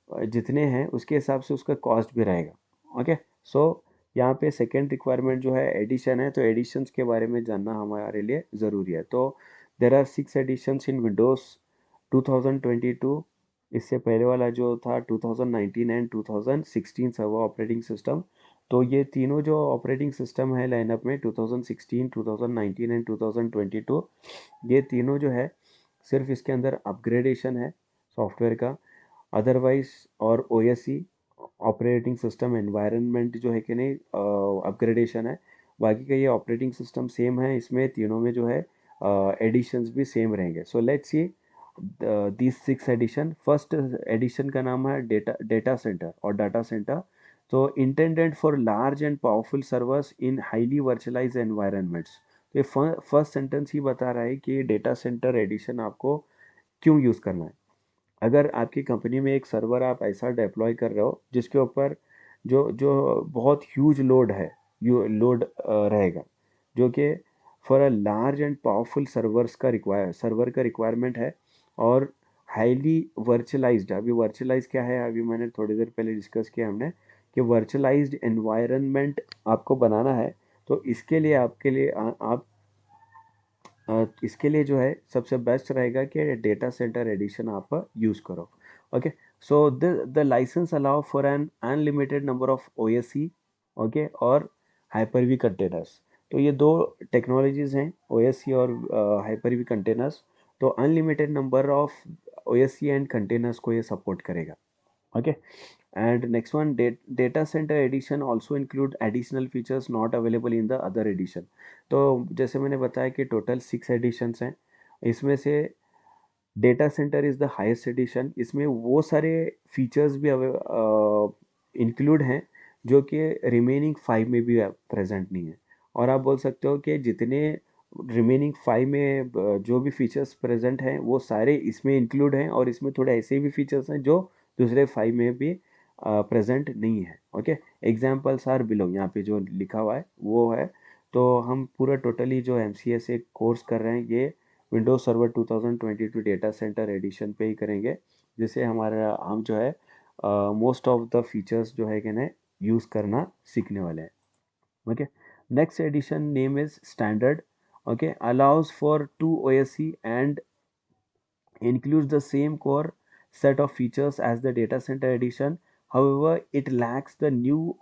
जितने हैं उसके हिसाब से उसका कॉस्ट भी रहेगा। ओके। सो यहाँ पे सेकेंड रिक्वायरमेंट जो है एडिशन है, तो एडिशंस के बारे में जानना हमारे लिए ज़रूरी है। तो there are 6 editions in Windows 2022। इससे पहले वाला जो था 2019 एंड 2016 सर्वर ऑपरेटिंग सिस्टम। तो ये तीनों जो ऑपरेटिंग सिस्टम है लाइनअप में 2016, 2019 एंड 2022, ये तीनों जो है सिर्फ इसके अंदर अपग्रेडेशन है सॉफ्टवेयर का। अदरवाइज और ओएससी ऑपरेटिंग सिस्टम एनवायरनमेंट जो है कि नहीं अपग्रेडेशन है। बाकी का ये ऑपरेटिंग सिस्टम सेम है, इसमें तीनों में जो है एडिशंस भी सेम रहेंगे। So let's see this 6 edition. First edition का नाम है डेटा डेटा सेंटर और डाटा सेंटर। तो intended for large and powerful servers in highly virtualized environments. तो ये फर्स्ट सेंटेंस ही बता रहा है कि डेटा सेंटर एडिशन आपको क्यों यूज़ करना है। अगर आपकी कंपनी में एक सर्वर आप ऐसा डिप्लॉय कर रहे हो जिसके ऊपर जो जो बहुत ह्यूज लोड है, यू लोड रहेगा, जो कि for a large and powerful server का रिक्वायरमेंट है, और हाईली वर्चुअलाइज्ड। अभी वर्चुअलाइज क्या है, अभी मैंने थोड़ी देर पहले डिस्कस किया हमने कि वर्चुअलाइज्ड एनवायरनमेंट आपको बनाना है। तो इसके लिए आपके लिए आप इसके लिए जो है सबसे बेस्ट रहेगा कि डेटा सेंटर एडिशन आप यूज़ करो। Okay, so the license allow for an unlimited number of OSC, okay, और Hyper-V containers. तो ये दो टेक्नोलॉजीज हैं, OSC और Hyper-V containers. तो unlimited number of OSC and containers को ये सपोर्ट करेगा. Okay, and next one, data center edition also include additional features not available in the other edition. तो जैसे मैंने बताया कि टोटल 6 एडिशंस हैं, इसमें से data center is the highest edition. इसमें वो सारे फीचर्स भी इंक्लूड हैं जो कि रिमेनिंग 5 में भी प्रेजेंट नहीं है. और आप बोल सकते हो कि जितने रिमेनिंग 5 में जो भी फीचर्स प्रेजेंट हैं वो सारे इसमें इंक्लूड हैं, और इसमें थोड़े ऐसे भी फीचर्स हैं जो दूसरे 5 में भी प्रेजेंट नहीं है. ओके, एग्जाम्पल्स आर बिलो, यहाँ पे जो लिखा हुआ है वो है. तो हम पूरा टोटली जो MCA से कोर्स कर रहे हैं ये Windows server 2022 data center edition पे ही करेंगे, जिससे हमारा हम जो है मोस्ट ऑफ द फीचर्स जो है कि ना यूज़ करना सीखने वाले हैं. Okay, next edition name is standard. Okay, allows for 2 OSC and includes the same core set of features as the data center edition. However, it lacks the new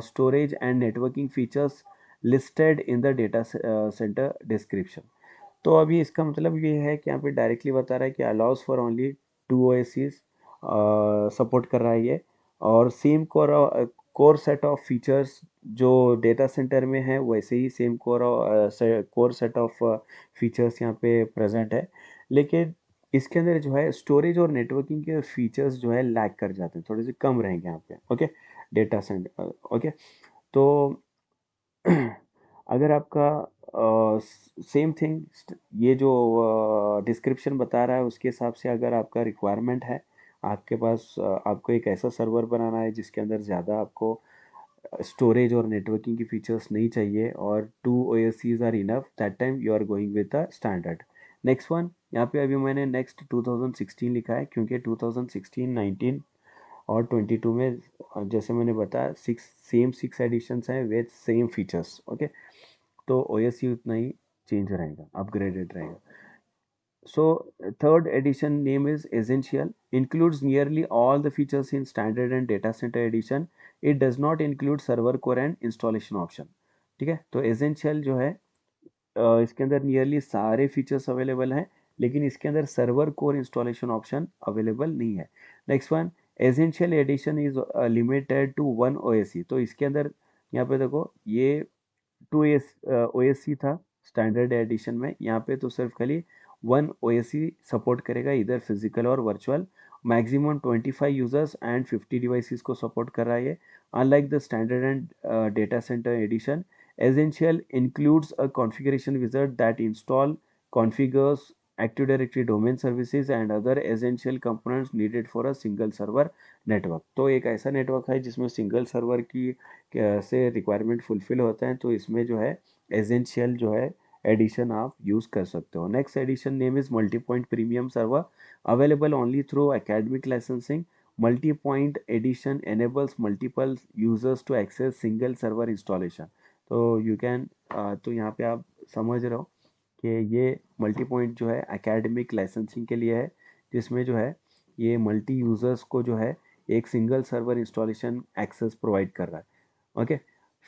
storage and networking features listed in the data center description. तो अभी इसका मतलब ये है कि यहाँ पे directly बता रहा है कि allows for only 2 OSCs support कर रहा है ये, और same core set of features जो डेटा सेंटर में है वैसे ही same core set of features यहाँ पे प्रेजेंट है. लेकिन इसके अंदर जो है स्टोरेज और नेटवर्किंग के फीचर्स जो है लैग कर जाते हैं, थोड़े से कम रहेंगे यहाँ पे. Okay, data centre. ओके, तो अगर आपका सेम थिंग ये जो डिस्क्रिप्शन बता रहा है उसके हिसाब से अगर आपका रिक्वायरमेंट है, आपके पास आपको एक ऐसा सर्वर बनाना है जिसके अंदर ज़्यादा आपको स्टोरेज और नेटवर्किंग की फीचर्स नहीं चाहिए और 2 OSCs are enough, that time you are going with a standard. Next one, यहाँ पे अभी मैंने नेक्स्ट 2016 लिखा है क्योंकि 2016, 19 और 22 में जैसे मैंने बताया 6 एडिशंस हैं विद सेम फीचर्स. ओके, तो OSC उतना ही चेंज रहेगा, अपग्रेडेड रहेगा. So, third edition name is Essential, includes nearly all the features in standard and data center edition. It does not include server core and installation option. ठीक है, तो Essential जो है इसके अंदर नियरली सारे फीचर्स अवेलेबल हैं, लेकिन इसके अंदर server core installation option available नहीं है. Next one, essential edition is limited to 1 OSC. तो इसके अंदर यहाँ पे देखो ये 2 OSC था स्टैंडर्ड एडिशन में, यहाँ पे तो सिर्फ खाली 1 OSC सपोर्ट करेगा, इधर फिजिकल और virtual. Maximum 25 users and 50 devices को सपोर्ट कर रहा है ये, unlike the standard and data center edition. Essential includes a configuration wizard that install, configures Active Directory domain services and other essential components needed for a single server network. तो एक ऐसा network है जिसमें single server की से requirement fulfil होता है, तो इसमें जो है एसेंशियल जो है एडिशन आप यूज़ कर सकते हो. Next edition name is multi point premium server, available only through academic licensing. Multi-point edition enables multiple users to access single server installation. तो यू कैन तो यहाँ पे आप समझ रहे हो कि ये मल्टी पॉइंट जो है एकेडमिक लाइसेंसिंग के लिए है, जिसमें जो है ये मल्टी यूज़र्स को जो है एक single server installation access provide कर रहा है. ओके,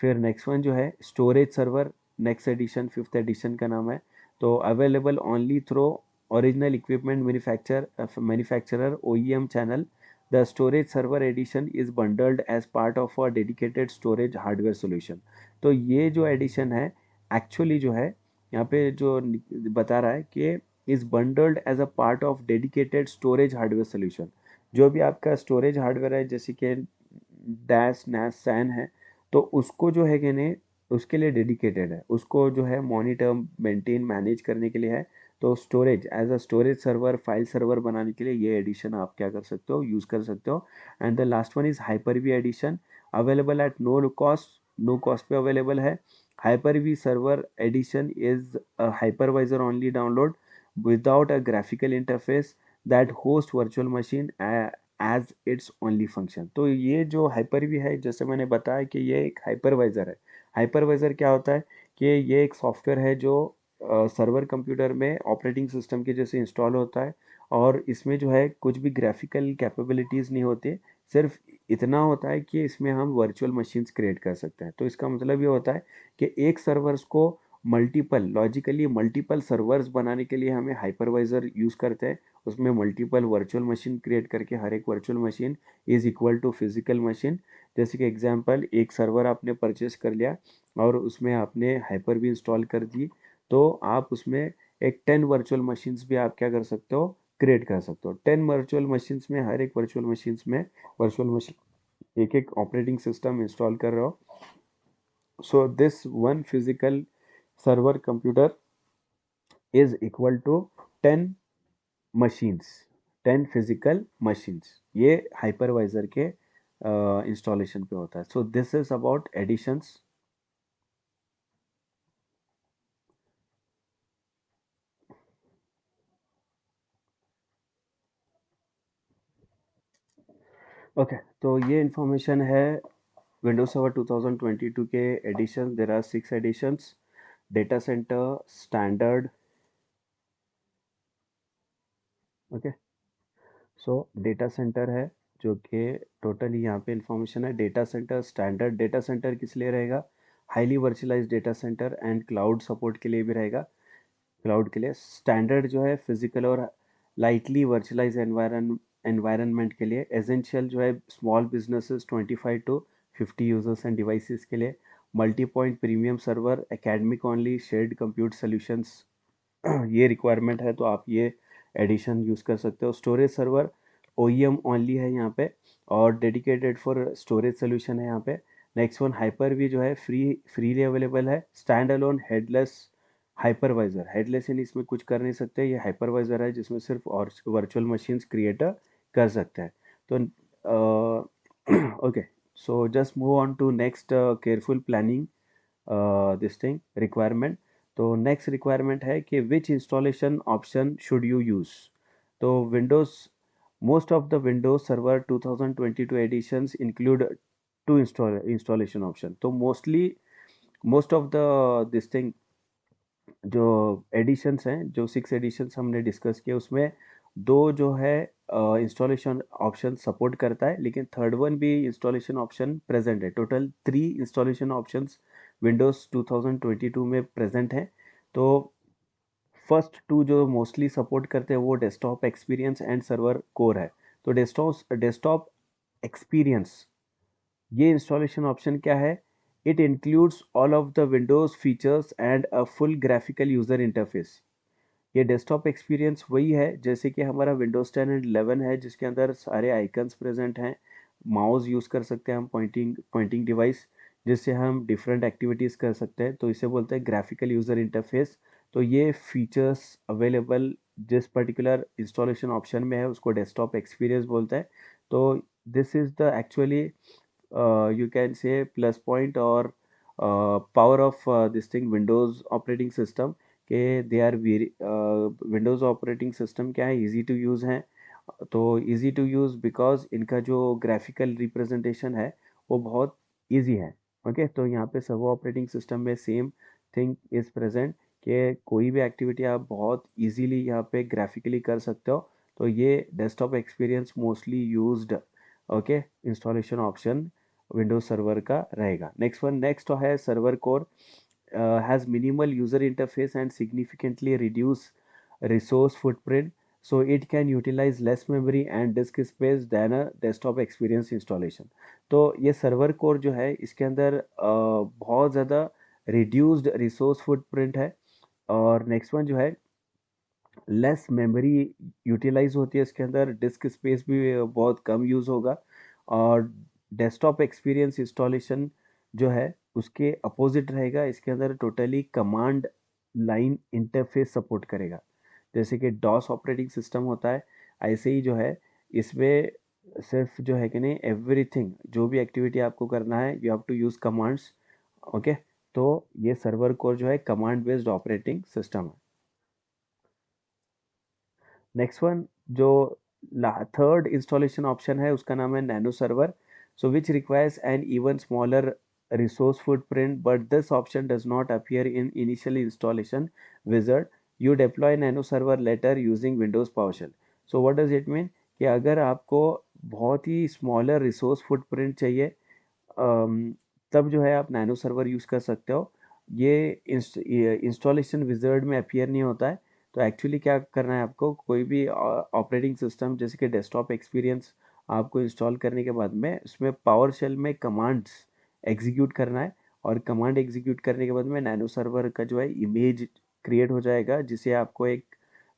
फिर नेक्स्ट वन जो है storage server, next edition 5th edition का नाम है. तो available only through original equipment manufacturer OEM channel. The storage server edition is bundled as part of a dedicated storage hardware solution. तो ये जो एडिशन है एक्चुअली जो है यहाँ पे जो बता रहा है कि is bundled as a part of dedicated storage hardware solution. जो भी आपका स्टोरेज हार्डवेयर है जैसे कि डैश नैश सैन है, तो उसको जो है कि नहीं उसके लिए डेडिकेटेड है, उसको जो है मॉनिटर मेंटेन मैनेज करने के लिए है. तो storage as a storage server file server बनाने के लिए ये एडिशन आप क्या कर सकते हो, यूज़ कर सकते हो. And the last one is Hyper-V edition, available at no cost, no cost पे अवेलेबल है. Hyper-V server edition is a hypervisor only download without a graphical interface that host virtual machine as its only function. तो ये जो Hyper-V है जैसे मैंने बताया कि ये एक हाइपरवाइजर है. हाइपरवाइजर क्या होता है कि ये एक सॉफ्टवेयर है जो सर्वर कंप्यूटर में ऑपरेटिंग सिस्टम के जैसे इंस्टॉल होता है, और इसमें जो है कुछ भी ग्राफिकल कैपेबिलिटीज़ नहीं होते, सिर्फ इतना होता है कि इसमें हम वर्चुअल मशीन्स क्रिएट कर सकते हैं। तो इसका मतलब ये होता है कि एक सर्वर्स को मल्टीपल लॉजिकली मल्टीपल सर्वर्स बनाने के लिए हमें हाइपरवाइजर यूज़ करते हैं। उसमें मल्टीपल वर्चुअल मशीन क्रिएट करके हर एक virtual machine is equal to physical machine. जैसे कि एग्जांपल, एक सर्वर आपने परचेस कर लिया और उसमें आपने हाइपर भी इंस्टॉल कर दी, तो आप उसमें एक 10 वर्चुअल मशीन्स भी आप क्या कर सकते हो, क्रिएट कर सकते हो। 10 वर्चुअल मशीन्स में हर एक वर्चुअल मशीन्स में वर्चुअल मशीन एक एक ऑपरेटिंग सिस्टम इंस्टॉल कर रहे हो। So this one physical server computer is equal to 10 machines, 10 physical machines. ये हाइपरवाइजर के इंस्टॉलेशन पे होता है। So this is about editions. Okay, तो ये इंफॉर्मेशन है विंडोज सर्वर 2022 के edition. There are 6 editions. Data center, standard. Okay, so data center है जो कि टोटली यहाँ पे इंफॉर्मेशन है। Data center standard, data center किस लिए रहेगा, highly virtualized data center and cloud support के लिए भी रहेगा। क्लाउड के लिए स्टैंडर्ड जो है फिजिकल और लाइटली वर्चुअलाइज एनवायरनमेंट के लिए। एसेंशियल जो है small businesses 25 to 50 users and devices के लिए। Multi point premium server, academic only, shared compute solutions, ये रिक्वायरमेंट है तो आप ये एडिशन यूज़ कर सकते हो। स्टोरेज सर्वर ओईएम ओनली है यहाँ पे, और डेडिकेटेड फॉर स्टोरेज सोल्यूशन है यहाँ पे। नेक्स्ट वन हाइपर वी जो है फ्रीली अवेलेबल है। Stand alone headless hypervisor, headless यानी इसमें कुछ कर नहीं सकते, ये हाइपरवाइजर है जिसमें सिर्फ और वर्चुअल मशीन्स क्रिएट कर सकते हैं। तो okay, so just move on to next careful planning this thing requirement. तो नेक्स्ट रिक्वायरमेंट है कि which installation option should you use. तो Windows, most of the Windows server 2022 editions include two installation option. तो most of the this thing जो editions हैं, जो 6 editions हमने discuss किए, उसमें दो जो है इंस्टॉलेशन ऑप्शन सपोर्ट करता है, लेकिन थर्ड वन भी इंस्टॉलेशन ऑप्शन प्रेजेंट है। टोटल 3 इंस्टॉलेशन ऑप्शंस विंडोज़ 2022 में प्रेजेंट हैं। तो फर्स्ट टू जो मोस्टली सपोर्ट करते हैं वो desktop experience and server core है। तो डेस्कटॉप एक्सपीरियंस, ये इंस्टॉलेशन ऑप्शन क्या है, it includes all of the Windows features and a full graphical user interface. ये डेस्कटॉप एक्सपीरियंस वही है जैसे कि हमारा विंडोज 10 एंड 11 है, जिसके अंदर सारे आइकन्स प्रेजेंट हैं। माउस यूज़ कर सकते हैं हम, पॉइंटिंग पॉइंटिंग डिवाइस, जिससे हम डिफरेंट एक्टिविटीज़ कर सकते हैं। तो इसे बोलते हैं ग्राफिकल यूज़र इंटरफेस। तो ये फीचर्स अवेलेबल जिस पर्टिकुलर इंस्टॉलेशन ऑप्शन में है उसको डेस्कटॉप एक्सपीरियंस बोलते हैं। तो this is the actually you can say plus point or power of this thing Windows operating system, के they are very Windows operating system क्या है, इजी टू यूज़ है। तो इजी टू यूज़ बिकॉज इनका जो ग्राफिकल रिप्रेजेंटेशन है वो बहुत इजी है। ओके, तो यहाँ पे सर्वो ऑपरेटिंग सिस्टम में सेम थिंग इज़ प्रेजेंट, कि कोई भी एक्टिविटी आप बहुत इजीली यहाँ पे ग्राफिकली कर सकते हो। तो ये desktop experience mostly used okay installation option Windows server का रहेगा। नेक्स्ट है server core, has minimal user interface and significantly reduce resource footprint, so it can utilize less memory and disk space than a desktop experience installation। तो ये server core जो है इसके अंदर बहुत ज़्यादा रिड्यूस्ड रिसोर्स फुटप्रिंट है। और नेक्स्ट वन जो है लेस मेमोरी यूटिलाइज होती है इसके अंदर, डिस्क स्पेस भी बहुत कम यूज़ होगा। और डेस्कटॉप एक्सपीरियंस इंस्टॉलेशन जो है उसके अपोजिट रहेगा, इसके अंदर totally command line interface support करेगा। जैसे कि डॉस ऑपरेटिंग सिस्टम होता है, ऐसे ही जो है इसमें सिर्फ जो है कि नहीं, एवरीथिंग जो भी एक्टिविटी आपको करना है you have to use commands. Okay, तो ये सर्वर कोर जो है कमांड बेस्ड ऑपरेटिंग सिस्टम है। नेक्स्ट वन जो थर्ड इंस्टॉलेशन ऑप्शन है उसका नाम है nano server, so which requires an even smaller resource footprint, but this option does not appear in initial installation wizard. You deploy nano server later using Windows PowerShell. So what does it mean कि अगर आपको बहुत ही smaller resource footprint चाहिए, तब जो है आप nano server use कर सकते हो। ये इंस्टॉलेशन विज़ार्ड में अपीयर नहीं होता है। तो एक्चुअली क्या करना है आपको, कोई भी ऑपरेटिंग सिस्टम जैसे कि डेस्कटॉप एक्सपीरियंस आपको इंस्टॉल करने के बाद में उसमें पावर शेल में कमांड्स एग्जीक्यूट करना है, और कमांड एग्जीक्यूट करने के बाद में नैनो सर्वर का जो है इमेज क्रिएट हो जाएगा, जिसे आपको एक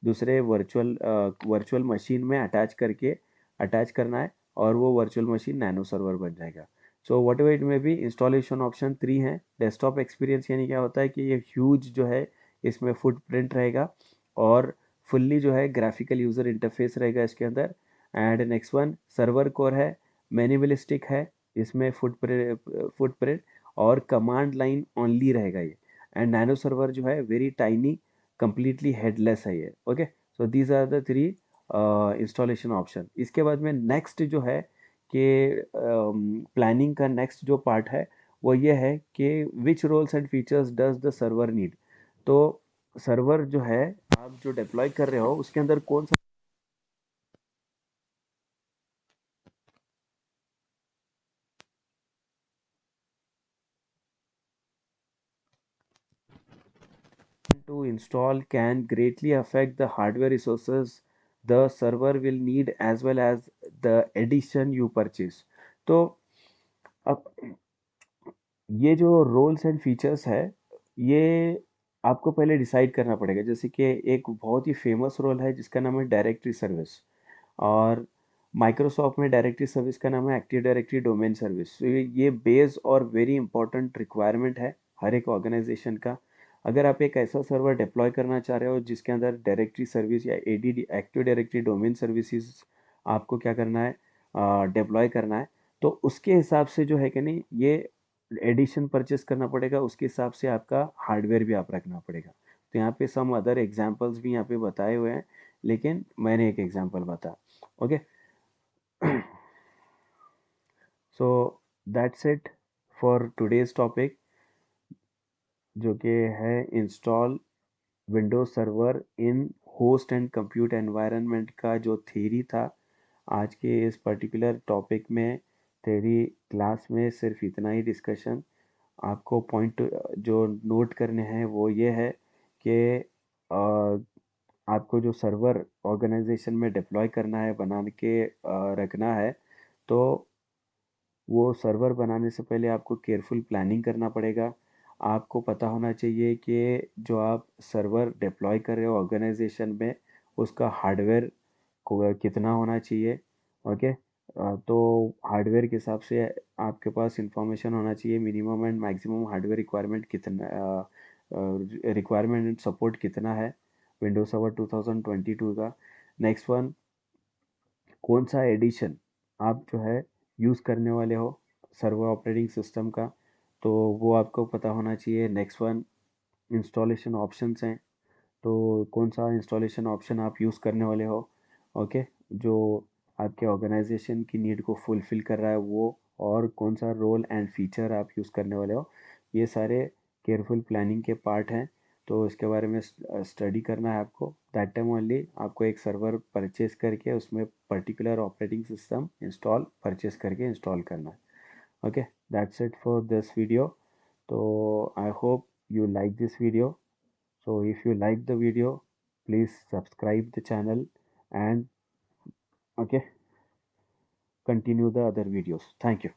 दूसरे वर्चुअल मशीन में अटैच करना है, और वो वर्चुअल मशीन नैनो सर्वर बन जाएगा। सो वट एवर इट में भी इंस्टॉलेशन ऑप्शन 3 है। डेस्कटॉप एक्सपीरियंस यानी क्या होता है कि ये ह्यूज जो है इसमें फुटप्रिंट रहेगा, और फुल्ली जो है ग्राफिकल यूज़र इंटरफेस रहेगा इसके अंदर। And next one server core है, मिनिमलिस्टिक है, इसमें फुटप्रिंट और कमांड लाइन ओनली रहेगा ये। एंड नैनो सर्वर जो है वेरी टाइनी, कंप्लीटली हेडलेस है ये। Okay, so these are the 3 installation option. इसके बाद में नेक्स्ट जो है कि प्लानिंग का नेक्स्ट जो पार्ट है वो ये है कि which roles and features does the server need. तो सर्वर जो है आप जो डिप्लॉय कर रहे हो उसके अंदर कौन सा to install can greatly affect the hardware resources the server will need as well as the edition you purchase। तो अब ये जो रोल्स एंड फीचर्स है, ये आपको पहले डिसाइड करना पड़ेगा। जैसे कि एक बहुत ही फेमस रोल है जिसका नाम है डायरेक्टरी सर्विस, और माइक्रोसॉफ्ट में डायरेक्टरी सर्विस का नाम है एक्टिव डायरेक्टरी डोमेन सर्विस। तो ये बेस और वेरी इंपॉर्टेंट रिक्वायरमेंट है हर एक ऑर्गेनाइजेशन का। अगर आप एक ऐसा सर्वर डिप्लॉय करना चाह रहे हो जिसके अंदर डायरेक्टरी सर्विस या ADD active directory domain services आपको क्या करना है, डिप्लॉय करना है, तो उसके हिसाब से जो है कि नहीं, ये एडिशन परचेस करना पड़ेगा, उसके हिसाब से आपका हार्डवेयर भी आप रखना पड़ेगा। तो यहाँ पे सम अदर एग्जांपल्स भी यहाँ पे बताए हुए हैं, लेकिन मैंने एक एग्जांपल बता। Okay, so that's it for today's topic, जो कि है install Windows server in host and compute environment का जो थ्योरी था। आज के इस पर्टिकुलर टॉपिक में थ्योरी क्लास में सिर्फ इतना ही डिस्कशन। आपको पॉइंट जो नोट करने हैं वो ये है कि आपको जो सर्वर ऑर्गेनाइजेशन में डिप्लॉय करना है, बना के रखना है, तो वो सर्वर बनाने से पहले आपको केयरफुल प्लानिंग करना पड़ेगा। आपको पता होना चाहिए कि जो आप सर्वर डिप्लॉय कर रहे हो ऑर्गेनाइजेशन में, उसका हार्डवेयर को कितना होना चाहिए। ओके, तो हार्डवेयर के हिसाब से आपके पास इंफॉर्मेशन होना चाहिए minimum and maximum hardware requirement कितना, रिक्वायरमेंट एंड सपोर्ट कितना है विंडोज सर्वर 2022 का। नेक्स्ट वन, कौन सा एडिशन आप जो है यूज़ करने वाले हो सर्वर ऑपरेटिंग सिस्टम का, तो वो आपको पता होना चाहिए। नेक्स्ट वन, इंस्टॉलेशन ऑप्शंस हैं, तो कौन सा इंस्टॉलेशन ऑप्शन आप यूज़ करने वाले हो। ओके, जो आपके ऑर्गेनाइजेशन की नीड को फुलफ़िल कर रहा है वो, और कौन सा रोल एंड फीचर आप यूज़ करने वाले हो। ये सारे केयरफुल प्लानिंग के पार्ट हैं, तो इसके बारे में स्टडी करना है आपको। दैट टाइम ओनली आपको एक सर्वर परचेज करके उसमें पर्टिकुलर ऑपरेटिंग सिस्टम परचेज करके इंस्टॉल करना है। Okay, that's it for this video. तो I hope you like this video. So if you like the video, please subscribe the channel, and okay, continue the other videos. Thank you.